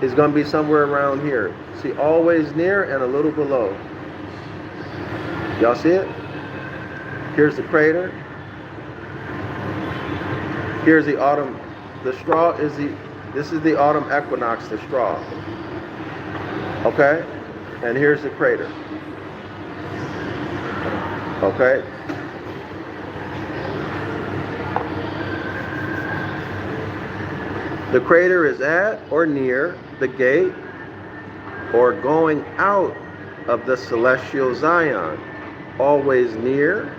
[SPEAKER 1] is going to be somewhere around here. See, always near and a little below. Y'all see it? Here's the crater. Here's the autumn. The straw is this is the autumn equinox, the straw. Okay? And here's the crater. Okay? The crater is at or near the gate or going out of the celestial Zion, always near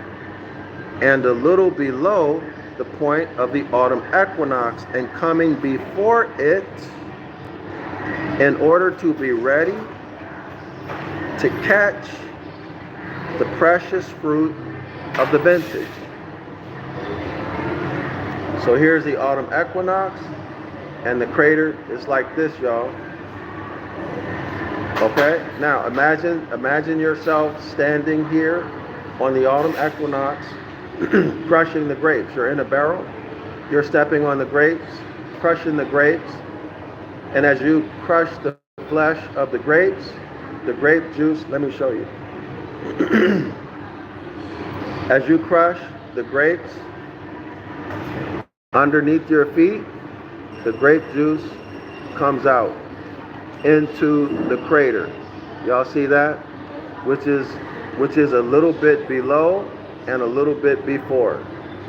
[SPEAKER 1] and a little below the point of the autumn equinox, and coming before it in order to be ready to catch the precious fruit of the vintage. So here's the autumn equinox, and the crater is like this, y'all. Okay? Now imagine yourself standing here on the autumn equinox, crushing the grapes. You're in a barrel, you're stepping on the grapes, crushing the grapes, and as you crush the flesh of the grapes, the grape juice, let me show you. As you crush the grapes underneath your feet, the grape juice comes out into the crater. Y'all see that? Which is a little bit below and a little bit before.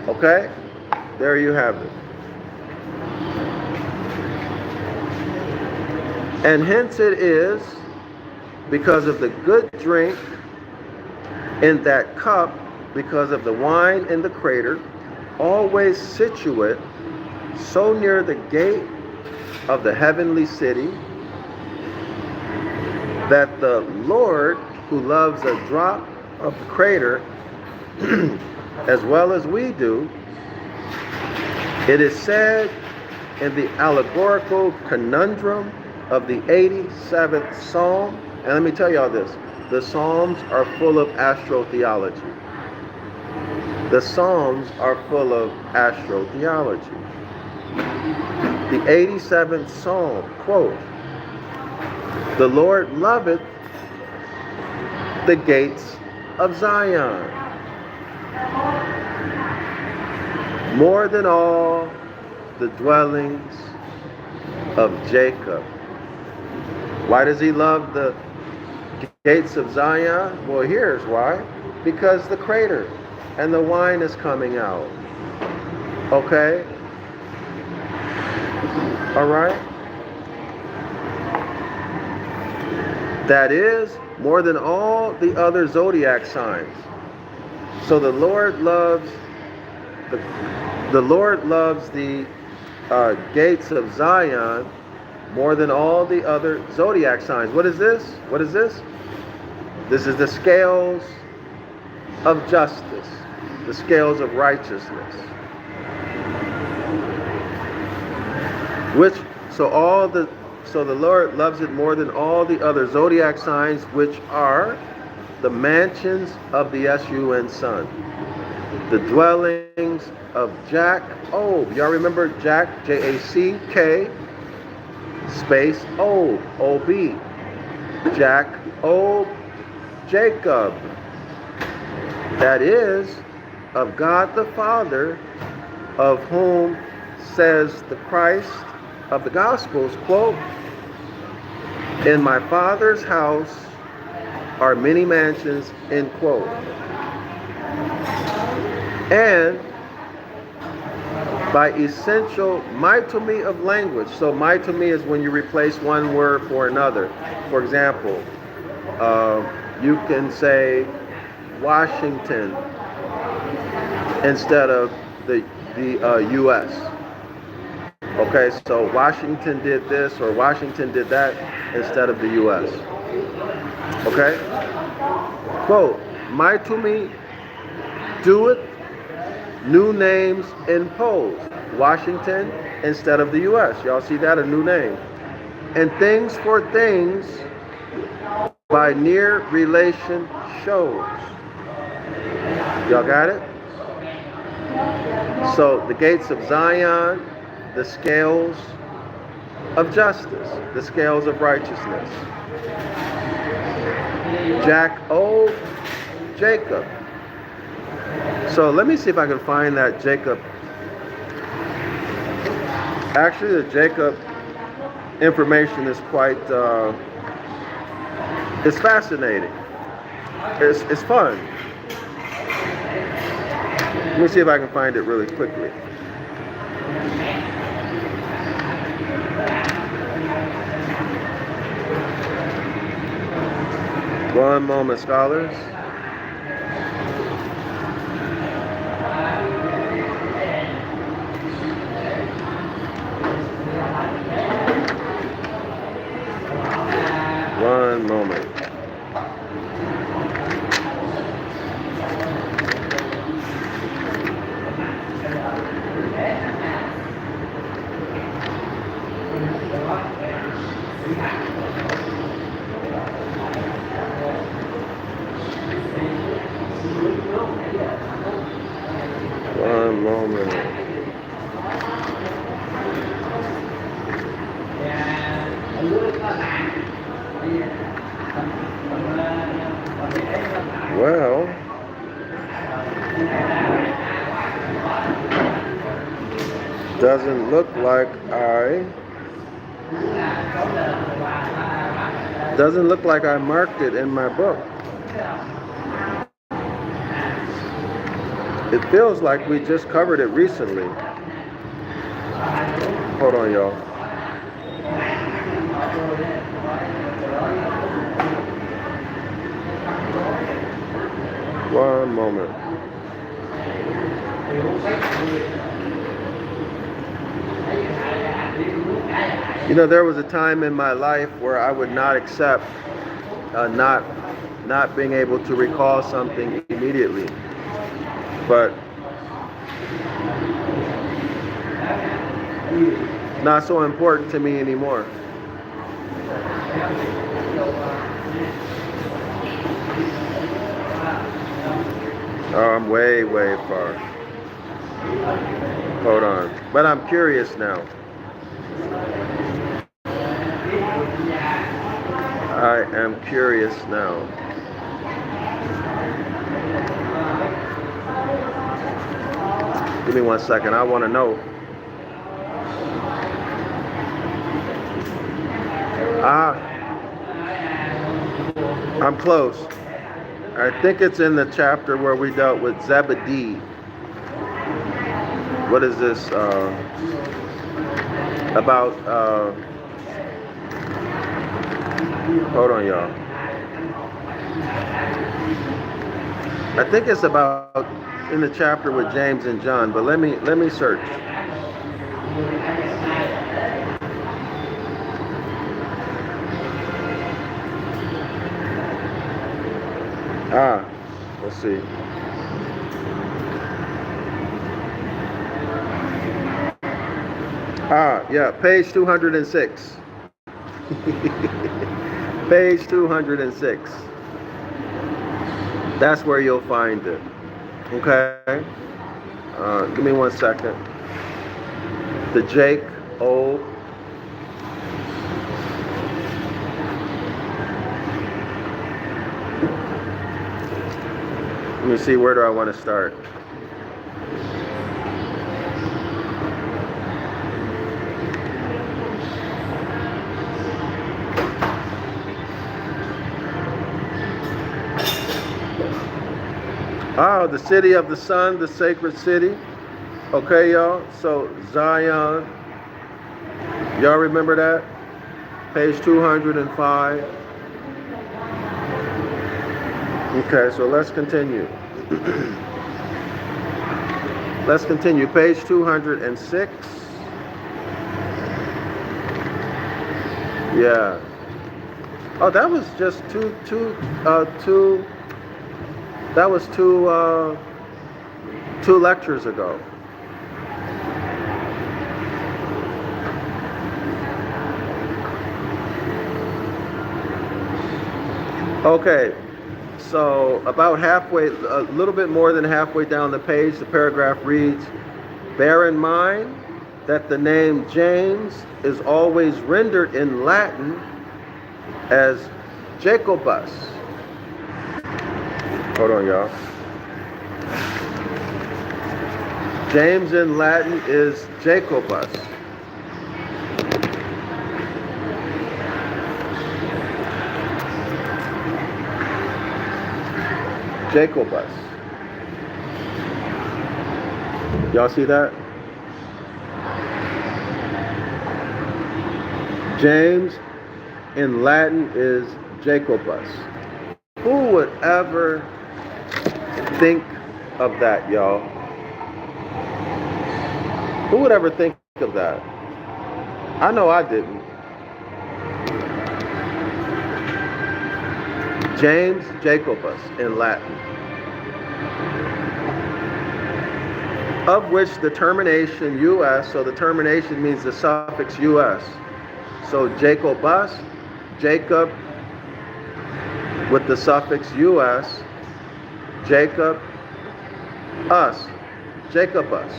[SPEAKER 1] Okay? There you have it. And hence it is, because of the good drink in that cup, because of the wine in the crater, always situate so near the gate of the heavenly city, that the Lord, who loves a drop of the crater as well as we do, it is said in the allegorical conundrum of the 87th Psalm, and let me tell y'all this, the Psalms are full of astrotheology. The Psalms are full of astrotheology. The 87th Psalm, quote, "The Lord loveth the gates of Zion more than all the dwellings of Jacob." Why does he love the gates of Zion? Well, here's why. Because the crater and the wine is coming out. Okay? All right? That is more than all the other zodiac signs. So the Lord loves the gates of Zion more than all the other zodiac signs. What is this? What is this? This is the scales of justice, the scales of righteousness. So the Lord loves it more than all the other zodiac signs, which are the mansions of the S-U-N Sun, the dwellings of Jack-Ob. Y'all remember Jack, J-A-C-K, space Ob, O-B. Jack-Ob, Jacob. That is, of God the Father, of whom says the Christ of the Gospels, quote, "In my Father's house are many mansions," end quote. And by essential mitomy of language. So mitomy is when you replace one word for another. For example, you can say Washington instead of the U.S. Okay, so Washington did this or Washington did that instead of the U.S. Okay? Quote, "Mitomy doeth new names impose." Washington instead of the U.S. Y'all see that? A new name. "And things for things by near relation shows." Y'all got it? So the gates of Zion, the scales of justice, the scales of righteousness. Jack-Ob, Jacob. So let me see if I can find that Jacob. Actually, the Jacob information is quite, it's fascinating. It's fun. Let me see if I can find it really quickly. One moment, scholars. One moment. One moment. Well, doesn't look like I marked it in my book. It feels like we just covered it recently. Hold on, y'all. One One moment. You know, there was a time in my life where I would not accept not being able to recall something immediately, but not so important to me anymore. Oh, I'm way far. Hold on. But I'm curious now. I am curious now. Give me 1 second. I want to know. I'm close. I think it's in the chapter where we dealt with Zebedee. What is this? About, hold on, y'all. I think it's about in the chapter with James and John, but let me search. Let's see. Yeah, page 206. Page 206. That's where you'll find it. Okay? Give me 1 second. The Jake O. Let me see, where do I want to start? The city of the sun, the sacred city. Okay, y'all. So Zion. Y'all remember that? Page 205. Okay, so let's continue. Let's continue. Page 206. Yeah. Oh, that was just two. That was two lectures ago. Okay, so about halfway, a little bit more than halfway down the page, the paragraph reads, "Bear in mind that the name James is always rendered in Latin as Jacobus." Hold on, y'all. James in Latin is Jacobus. Jacobus. Y'all see that? James in Latin is Jacobus. Who would ever think of that, y'all? Who would ever think of that? I know I didn't. James Jacobus in Latin. Of which the termination US, so the termination means the suffix US. So Jacobus, Jacob, with the suffix US, Jacob, us, Jacobus.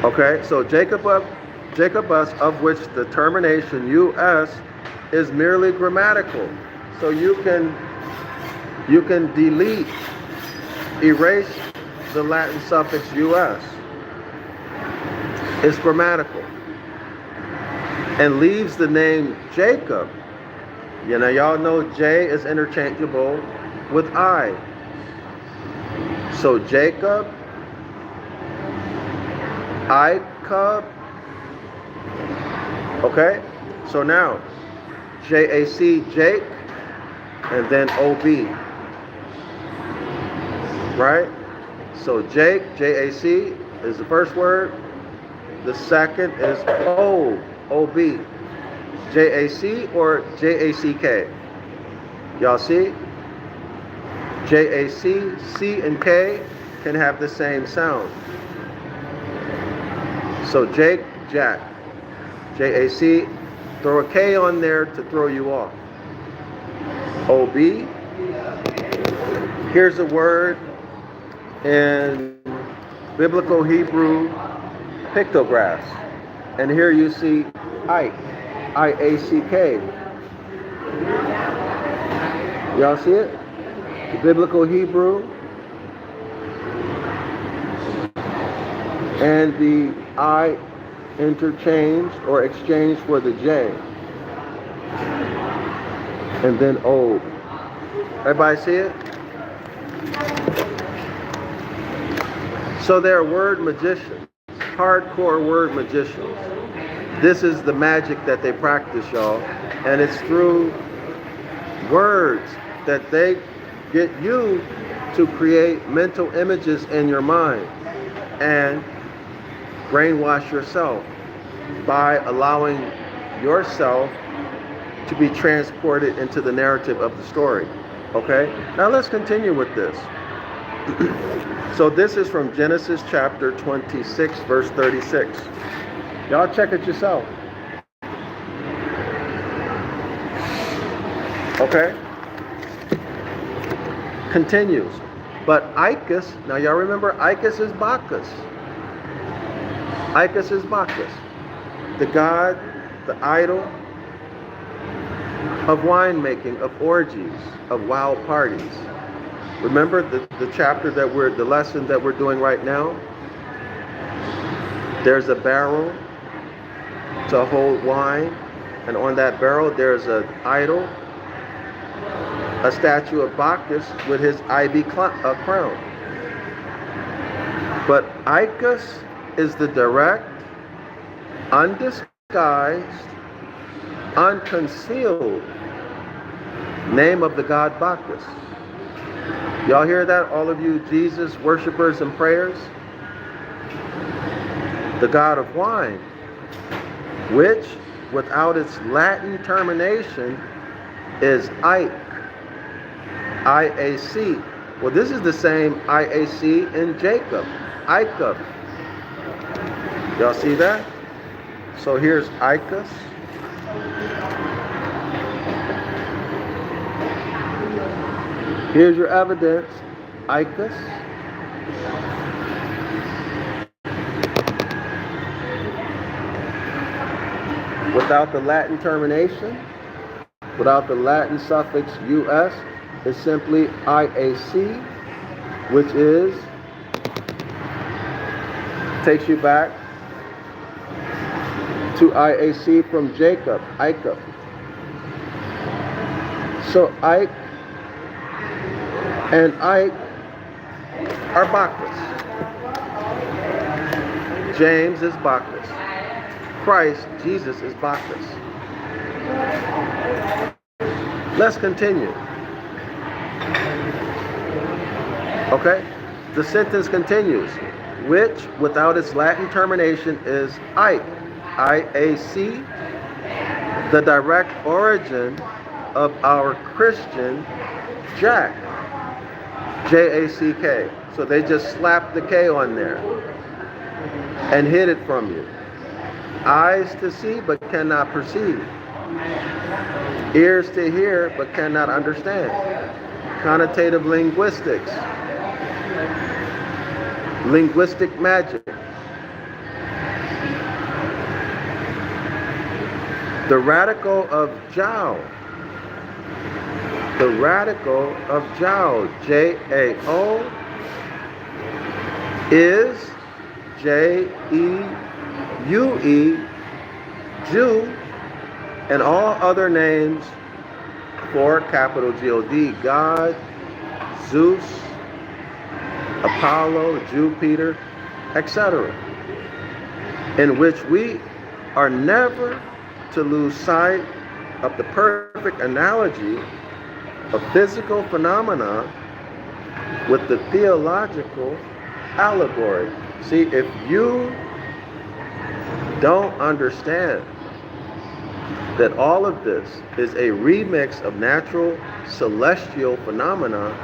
[SPEAKER 1] Okay, so Jacobus, of which the termination US is merely grammatical. So you can delete, erase the Latin suffix US. It's grammatical. And leaves the name Jacob. You know, y'all know J is interchangeable with I. So Jacob, Jacob. Okay? So now, J-A-C, Jake, and then O-B. right? So Jake, J-A-C, is the first word. The second is O-B. J-A-C or J-A-C-K? Y'all see? J-A-C, C and K can have the same sound. So Jake, Jack. J-A-C, throw a K on there to throw you off. O-B. Here's a word in biblical Hebrew pictographs. And here you see Ike, I-A-C-K. Y'all see it? The biblical Hebrew. And the I interchanged or exchanged for the J. And then O. Everybody see it? So they're word magicians, hardcore word magicians. This is the magic that they practice, y'all. And it's through words that they get you to create mental images in your mind and brainwash yourself by allowing yourself to be transported into the narrative of the story. Okay? Now let's continue with this. So this is from Genesis chapter 26, verse 36. Y'all check it yourself. Okay? Continues. But Icus, now y'all remember Icus is Bacchus. Icus is Bacchus. The god, the idol of winemaking, of orgies, of wild parties. Remember the chapter that the lesson that we're doing right now? There's a barrel to hold wine, and on that barrel there's an idol, a statue of Bacchus with his ivy crown. But Icus is the direct, undisguised, unconcealed name of the god Bacchus. Y'all hear that, all of you Jesus worshipers and prayers? The god of wine, which without its Latin termination is Ike, I-A-C. Well, this is the same I-A-C in Jacob, Icus. Y'all see that? So here's Icus. Here's your evidence, Icus. Without the Latin termination, without the Latin suffix us, it's simply IAC, which takes you back to IAC from Jacob, Icah. So Ike and Ike are Bacchus. James is Bacchus. Christ, Jesus, is Bacchus. Let's continue. Okay? The sentence continues, which without its Latin termination is Ike, I-A-C, the direct origin of our Christian Jack, J-A-C-K. So they just slapped the K on there and hid it from you. Eyes to see but cannot perceive. Ears to hear but cannot understand. Connotative linguistics. Linguistic magic. The radical of Jao. The radical of Jao, J-A-O, is J-E-U-E, Jew, and all other names for capital G-O-D, God, Zeus, Apollo, Jupiter, etc., in which we are never to lose sight of the perfect analogy of physical phenomena with the theological allegory. See, if you don't understand that all of this is a remix of natural celestial phenomena,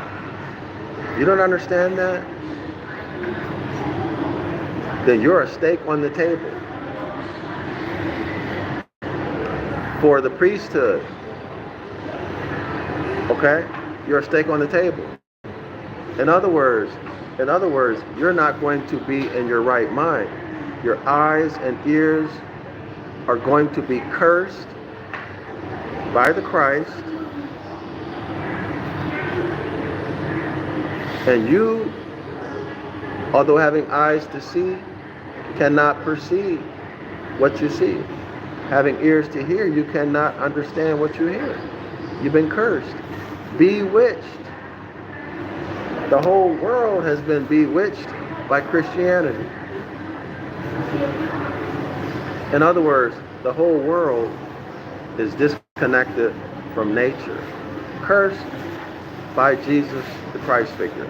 [SPEAKER 1] you don't understand that, then you're a stake on the table for the priesthood. Okay? You're a stake on the table. In other words, you're not going to be in your right mind. Your eyes and ears are going to be cursed by the Christ, and you, although having eyes to see, cannot perceive what you see. Having ears to hear, you cannot understand what you hear. You've been cursed, bewitched. The whole world has been bewitched by Christianity. In other words, the whole world is disconnected from nature, cursed by Jesus, the Christ figure.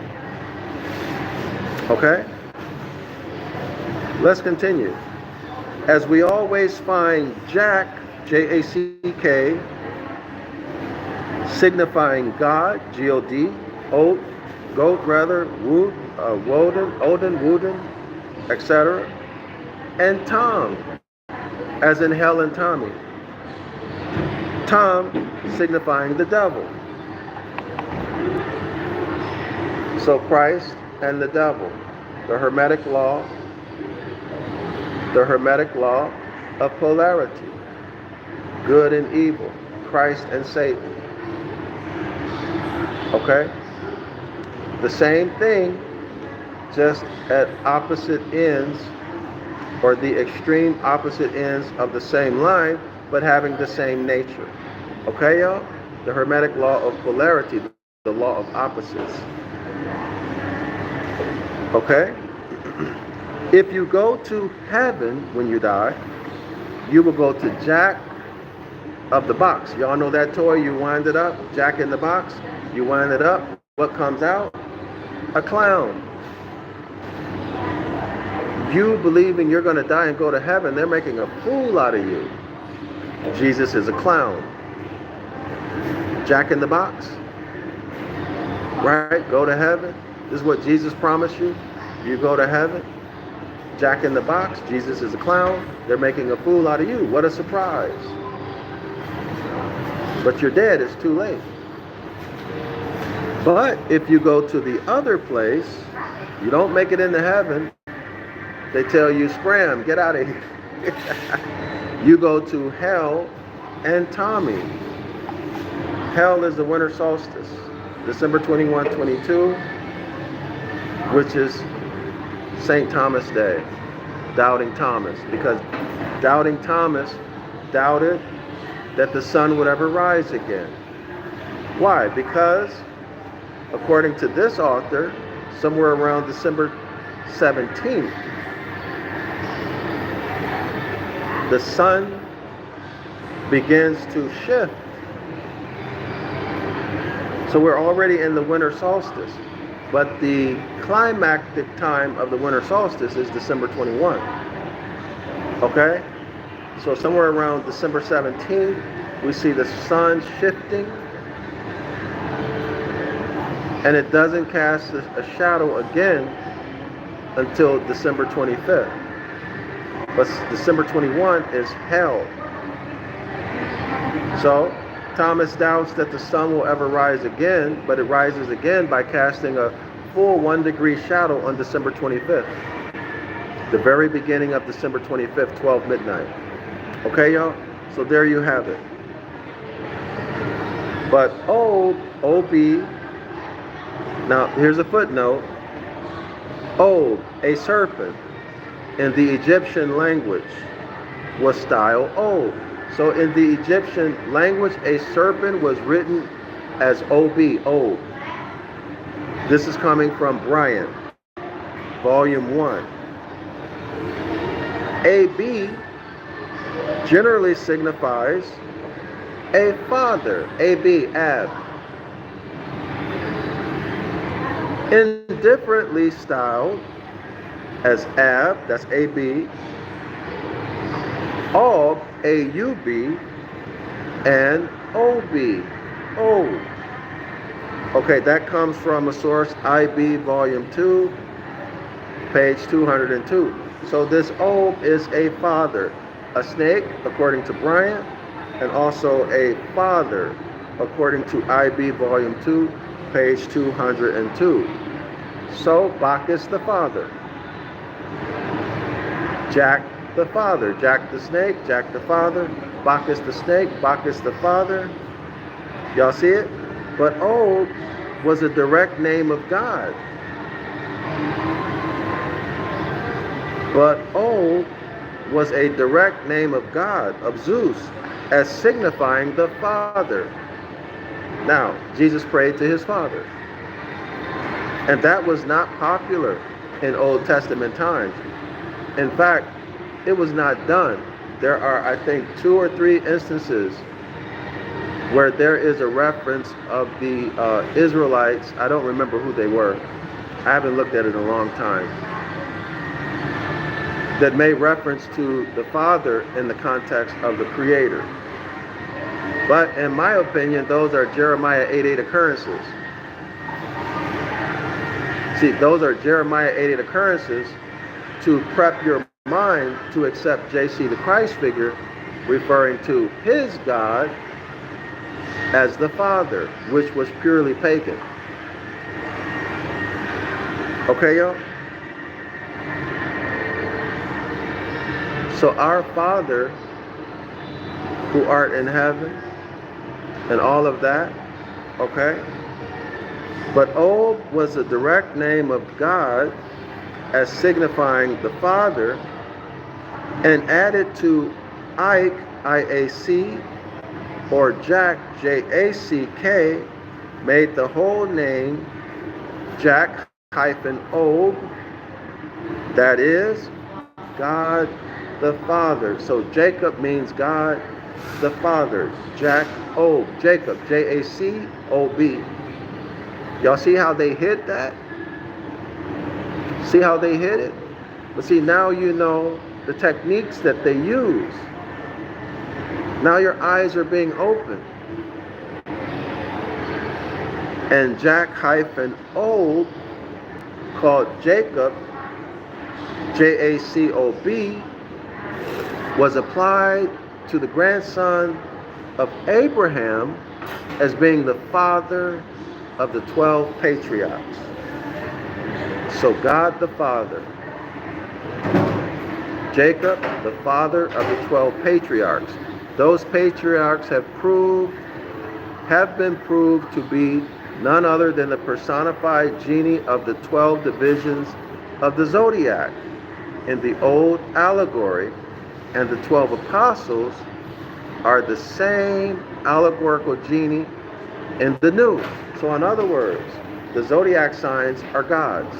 [SPEAKER 1] Okay? Let's continue. As we always find Jack, J-A-C-K, signifying God, G-O-D, goat rather, Odin, Woden, etc. And Tom, as in Hell and Tommy. Tom signifying the devil. So Christ and the devil, the Hermetic law of polarity, good and evil, Christ and Satan. Okay? The same thing, just at opposite ends, or the extreme opposite ends of the same line, but having the same nature. Okay, y'all? The Hermetic law of polarity, the law of opposites. Okay? If you go to heaven when you die, you will go to Jack of the Box. Y'all know that toy? You wind it up, Jack in the Box. You wind it up. What comes out? A clown. You believing you're going to die and go to heaven, they're making a fool out of you. Jesus is a clown. Jack in the Box. Right? Go to heaven. This is what Jesus promised you. You go to heaven. Jack in the Box. Jesus is a clown. They're making a fool out of you. What a surprise. But you're dead. It's too late. But if you go to the other place, you don't make it into heaven. They tell you, scram, get out of here. You go to hell and Tommy. Hell is the winter solstice, December 21, 22, which is St. Thomas Day, Doubting Thomas, because Doubting Thomas doubted that the sun would ever rise again. Why? Because, according to this author, somewhere around December 17th, the sun begins to shift. So we're already in the winter solstice, but the climactic time of the winter solstice is December 21. Okay? So somewhere around December 17th, we see the sun shifting, and it doesn't cast a shadow again until December 25th. But December 21 is hell. So Thomas doubts that the sun will ever rise again, but it rises again by casting a full 1 degree shadow on December 25th. The very beginning of December 25th, 12 midnight. Okay, y'all? So there you have it. But OB, now here's a footnote. A serpent, in the Egyptian language, was styled O. So in the Egyptian language, a serpent was written as OB, O. This is coming from Brian, Volume 1. AB generally signifies a father, AB, Ab. indifferently styled as Ab, that's AB, Aub, AUB, and OB, O. Okay, that comes from a source, IB Volume 2, page 202. So this Ob is a father, a snake, according to Bryant, and also a father, according to IB Volume 2, page 202. So Bacchus the father, Jack the father, Jack the snake, Jack the father, Bacchus the snake, Bacchus the father. Y'all see it? But Ob was a direct name of God. But Ob was a direct name of God, of Zeus, as signifying the Father. Now, Jesus prayed to his Father. And that was not popular in Old Testament times. In fact, it was not done. There are, I think, 2 or 3 instances where there is a reference of the Israelites. I don't remember who they were. I haven't looked at it in a long time. That made reference to the Father in the context of the Creator. But in my opinion, those are Jeremiah 8:8 occurrences. See, those are Jeremiah 8:8 occurrences to prep your mind to accept JC the Christ figure, referring to his God as the Father, which was purely pagan. Okay, y'all? So our Father, who art in heaven, and all of that, okay? But Ob was a direct name of God as signifying the Father, and added to Ike, IAC, or Jack, JACK, made the whole name Jack-Ob, that is, God the Father. So Jacob means God the Father. Jack-Ob, Jacob, J-A-C-O-B. Y'all see how they hid that? See how they hid it? But see, now you know the techniques that they use. Now your eyes are being opened. And Jack-Ob, called Jacob, J-A-C-O-B, was applied to the grandson of Abraham as being the father of the 12 patriarchs. So God the Father, Jacob, the father of the 12 patriarchs. Those patriarchs have been proved to be none other than the personified genie of the 12 divisions of the Zodiac in the old allegory, and the 12 apostles are the same allegorical genie in the new. So in other words, the Zodiac signs are gods.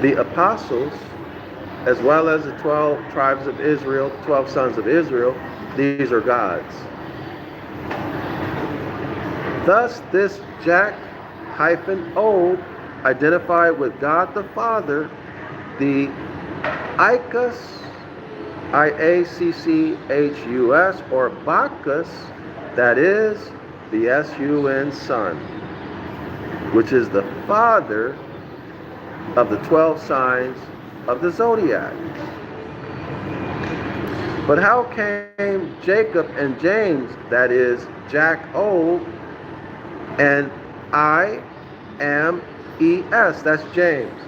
[SPEAKER 1] The apostles, as well as the 12 tribes of Israel, 12 sons of Israel, these are gods. Thus, this Jack-Ob identified with God the Father, the Icus, I-A-C-C-H-U-S, or Bacchus, that is, the S-U-N Son, which is the father of the 12 signs of the Zodiac. But how came Jacob and James, that is, Jack-Ob, and I AM EST, that's James.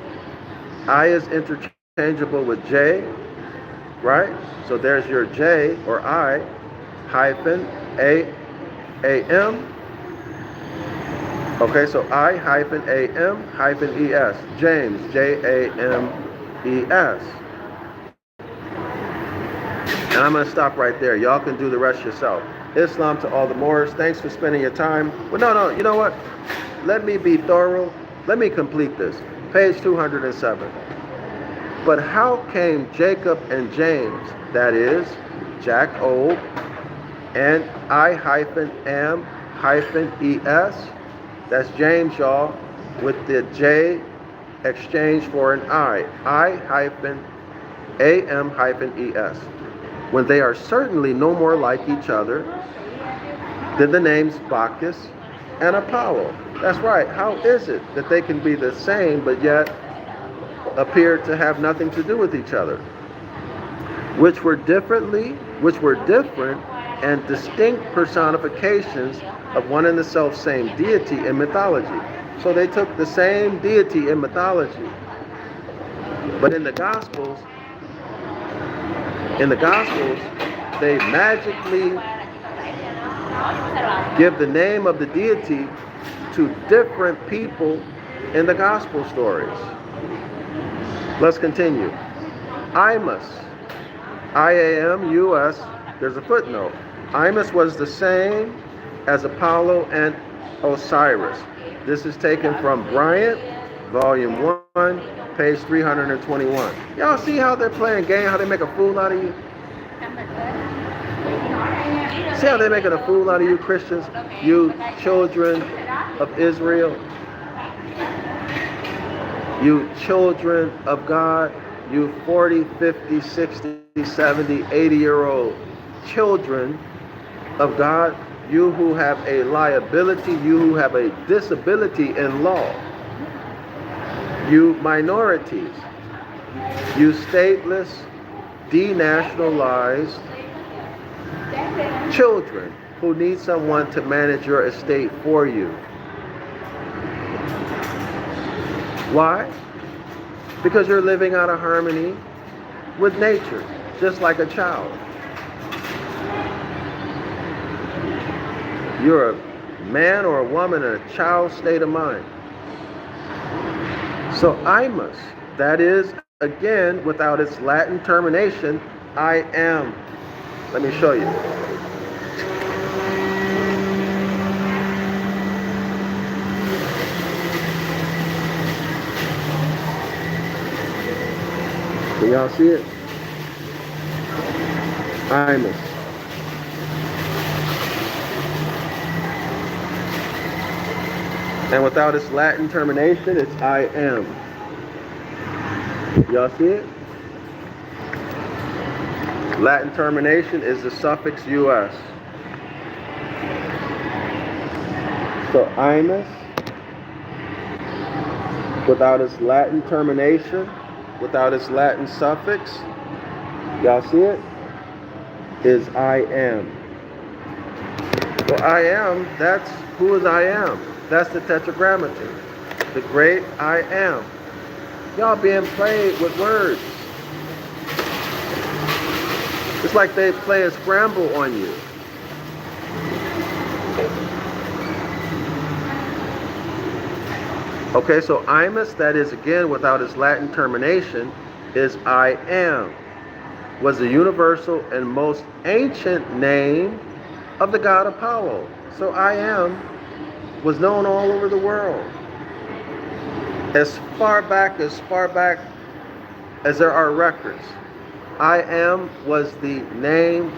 [SPEAKER 1] I is interchangeable with J, right? So there's your J, or I, hyphen AM. Okay, so I hyphen AM hyphen ES, James, J-A-M-E-S. And I'm going to stop right there. Y'all can do the rest yourself. Islam to all the Moors. Thanks for spending your time. Well, no, you know what? Let me be thorough. Let me complete this. Page 207. But how came Jacob and James, that is, Jack-Ob, and I hyphen am ES. That's James, y'all, with the J exchanged for an AM ES. When they are certainly no more like each other than the names Bacchus and Apollo. That's right. How is it that they can be the same but yet appear to have nothing to do with each other? Which were different and distinct personifications of one and the self same deity in mythology. So they took the same deity in mythology, but in the Gospels, they magically give the name of the deity to different people in the Gospel stories. Let's continue. Imus, IAMUS, there's a footnote. Imus was the same as Apollo and Osiris. This is taken from Bryant, Volume 1, page 321. Y'all see how they're playing game, how they make a fool out of you? See how they're making a fool out of you, Christians? You children of Israel? You children of God? You 40, 50, 60, 70, 80-year-old children of God? You who have a liability, you who have a disability in law, you minorities, you stateless, denationalized children who need someone to manage your estate for you. Why? Because you're living out of harmony with nature, just like a child. You're a man or a woman in a child's state of mind. So Imus, that is, again, without its Latin termination, I am. Let me show you. Can y'all see it? Imus. And without its Latin termination, it's I am. Y'all see it? Latin termination is the suffix us. So imus, without its Latin termination, without its Latin suffix, y'all see it? Is I am. So I am, that's who is I am. That's the Tetragrammaton, the great I am. Y'all being played with words. It's like they play a scramble on you. Okay, so Imus, that is again without its Latin termination, is I am, was the universal and most ancient name of the god Apollo. So I am was known all over the world. As far back as there are records, I am was the name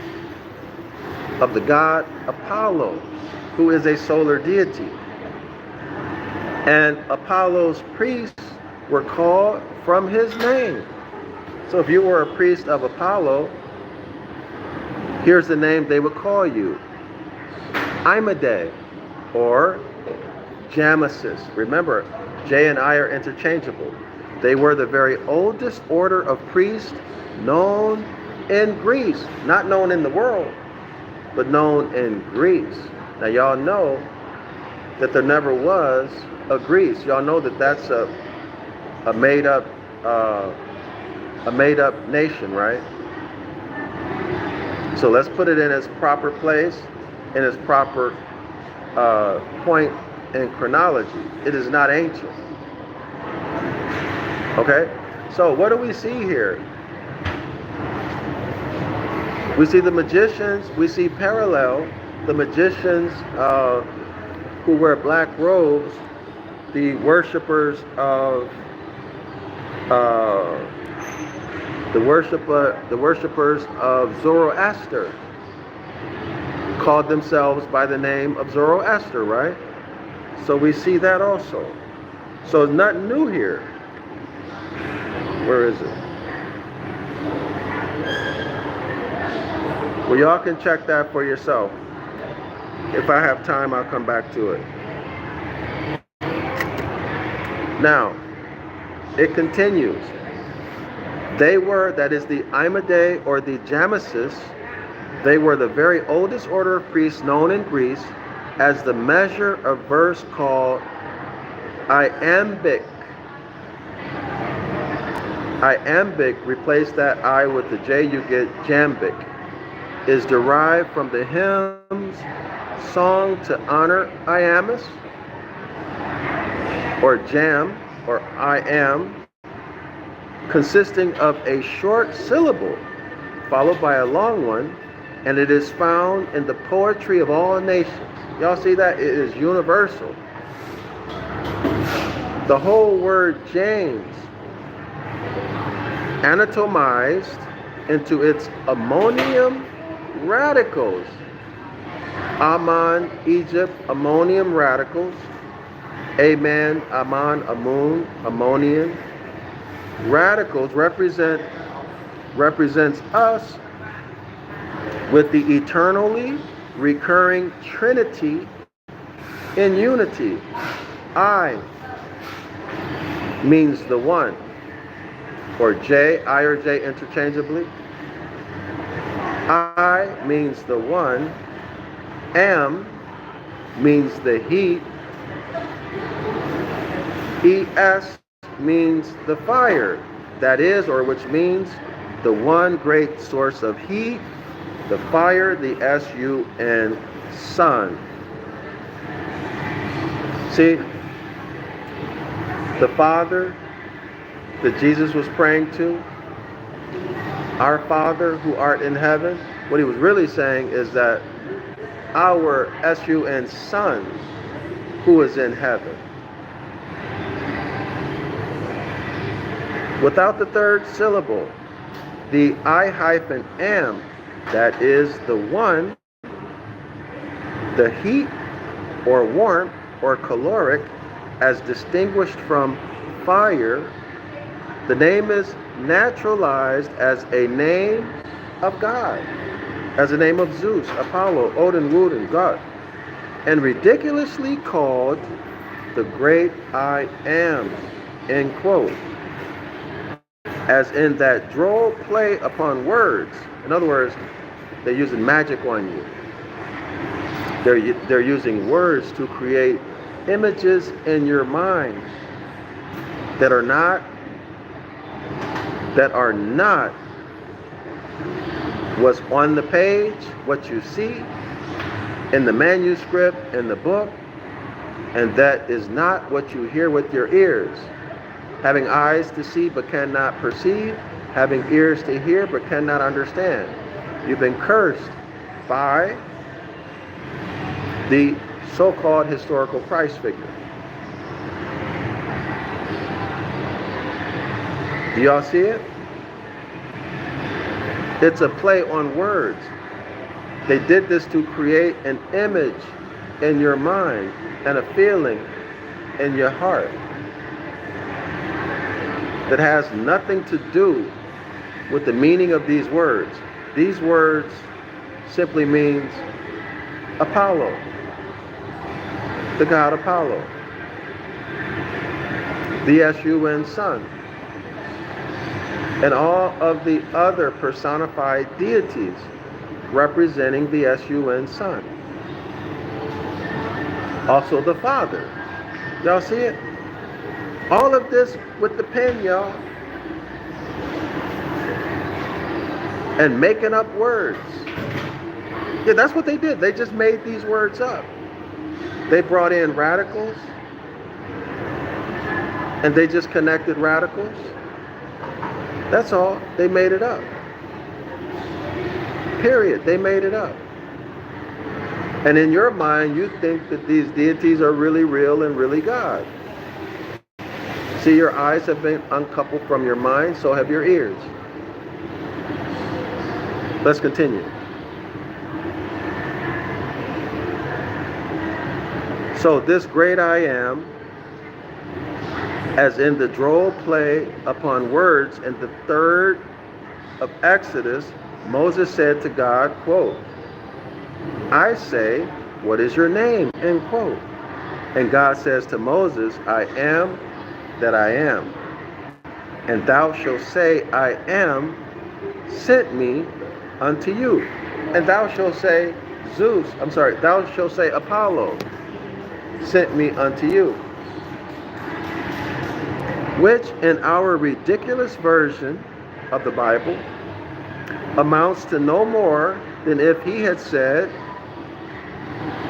[SPEAKER 1] of the god Apollo, who is a solar deity. And Apollo's priests were called from his name. So if you were a priest of Apollo, here's the name they would call you: Imade, or Jamesis. Remember, J and I are interchangeable. They were the very oldest order of priests known in Greece. Not known in the world, but known in Greece. Now y'all know that there never was a Greece. Y'all know that that's a made up nation, right? So let's put it in its proper place, in its proper point in chronology. It is not ancient. Okay? So what do we see here? We see the magicians, we see parallel, the magicians who wear black robes, the worshippers of the worshippers of Zoroaster, called themselves by the name of Zoroaster, right? So we see that also. So it's nothing new here. Where is it? Well, y'all can check that for yourself. If I have time, I'll come back to it. Now, it continues. They were, that is the Imade or the Jamesis, they were the very oldest order of priests known in Greece as the measure of verse called iambic. Iambic, replace that I with the J, you get jambic, is derived from the hymns song to honor Iamus, or jam, or I am, consisting of a short syllable followed by a long one, and it is found in the poetry of all nations. Y'all see that? It is universal. The whole word James, anatomized into its ammonium radicals. Aman, Egypt, ammonium radicals. Aman, Aman, Amun, ammonium. Radicals represents us with the eternally recurring Trinity in unity. I means the one, or J, I or J interchangeably. I means the one. Am means the heat. Es means the fire, that is, or which means the one great source of heat, the fire, the S-U-N, sun. See, the Father that Jesus was praying to, our Father who art in heaven, what he was really saying is that our S-U-N Son who is in heaven. Without the third syllable, the I-am, that is the one, the heat or warmth or caloric, as distinguished from fire, the name is naturalized as a name of God, as a name of Zeus, Apollo, Odin, Woden, God, and ridiculously called the great I am, end quote, as in that droll play upon words. In other words, they're using magic on you. They're using words to create images in your mind that are not what's on the page, what you see in the manuscript, in the book, and that is not what you hear with your ears. Having eyes to see but cannot perceive, having ears to hear but cannot understand. You've been cursed by the so-called historical Christ figure. Do y'all see it? It's a play on words. They did this to create an image in your mind and a feeling in your heart that has nothing to do with the meaning of these words. These words simply means Apollo, the god Apollo, the S-U-N Son, and all of the other personified deities representing the S-U-N Son. Also the Father. Y'all see it? All of this with the pen, y'all. And making up words. Yeah, that's what they did. They just made these words up. They brought in radicals, and they just connected radicals. That's all. They made it up. Period. They made it up. And in your mind, you think that these deities are really real and really God. See, your eyes have been uncoupled from your mind, so have your ears. Let's continue. So this great I am, as in the droll play upon words in the 3rd of Exodus, Moses said to God, quote, I say, what is your name? End quote. And God says to Moses, I am that I am. And thou shalt say, I am sent me unto you. And thou shalt say, thou shalt say Apollo sent me unto you. Which in our ridiculous version of the Bible amounts to no more than if he had said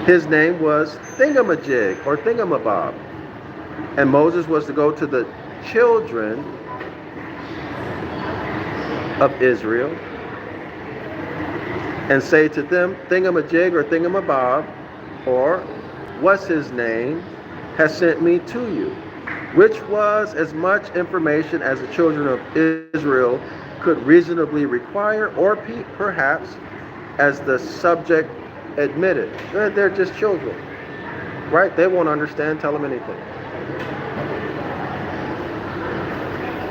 [SPEAKER 1] his name was Thingamajig or Thingamabob. And Moses was to go to the children of Israel and say to them, Thingamajig or Thingamabob, or what's his name, has sent me to you, which was as much information as the children of Israel could reasonably require, or perhaps as the subject admitted. They're just children, right? They won't understand, tell them anything.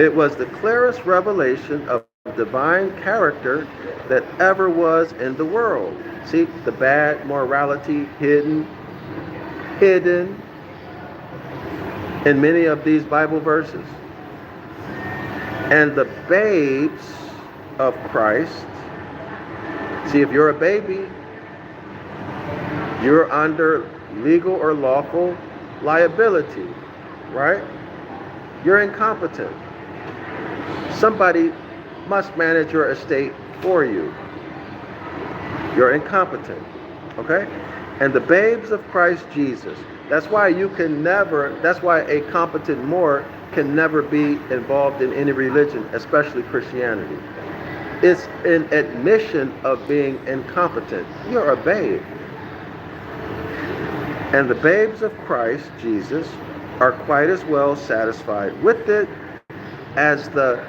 [SPEAKER 1] It was the clearest revelation of divine character that ever was in the world. See, the bad morality hidden in many of these Bible verses. And the babes of Christ, see, if you're a baby, you're under legal or lawful liability, right? You're incompetent. Somebody must manage your estate for you. You're incompetent, okay? And the babes of Christ Jesus, that's why a competent Moor can never be involved in any religion, especially Christianity. It's an admission of being incompetent. You're a babe. And the babes of Christ Jesus are quite as well satisfied with it as the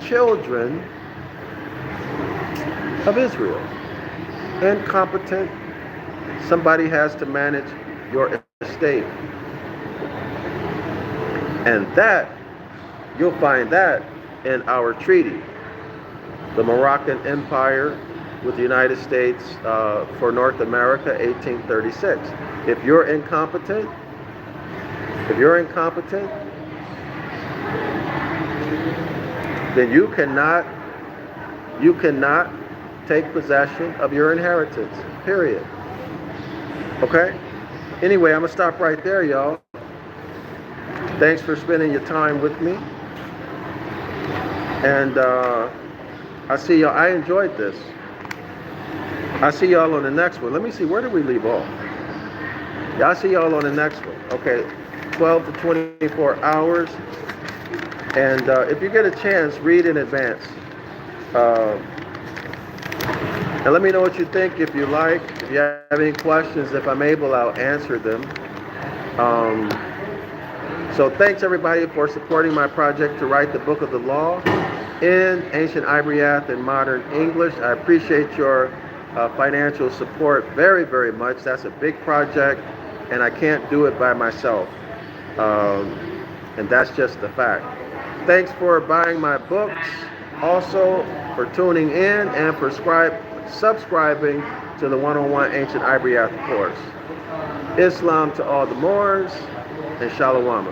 [SPEAKER 1] children of Israel. Incompetent. Somebody has to manage your estate. And that, you'll find that in our treaty. The Moroccan Empire with the United States for North America, 1836. If you're incompetent, then you cannot take possession of your inheritance, period. Okay? Anyway, I'm going to stop right there, y'all. Thanks for spending your time with me. And I see y'all. I enjoyed this. I see y'all on the next one. Let me see. Where did we leave off? Yeah, I'll see y'all on the next one. Okay. 12 to 24 hours. And if you get a chance, read in advance. And let me know what you think if you like. If you have any questions, if I'm able, I'll answer them. So thanks everybody for supporting my project to write the Book of the Law in Ancient Ibaryath and Modern English. I appreciate your financial support very, very much. That's a big project, and I can't do it by myself. And that's just the fact. Thanks for buying my books, also for tuning in and for subscribing to the 101 Ancient Ibaryath course. Islam to all the Moors, and Shalom.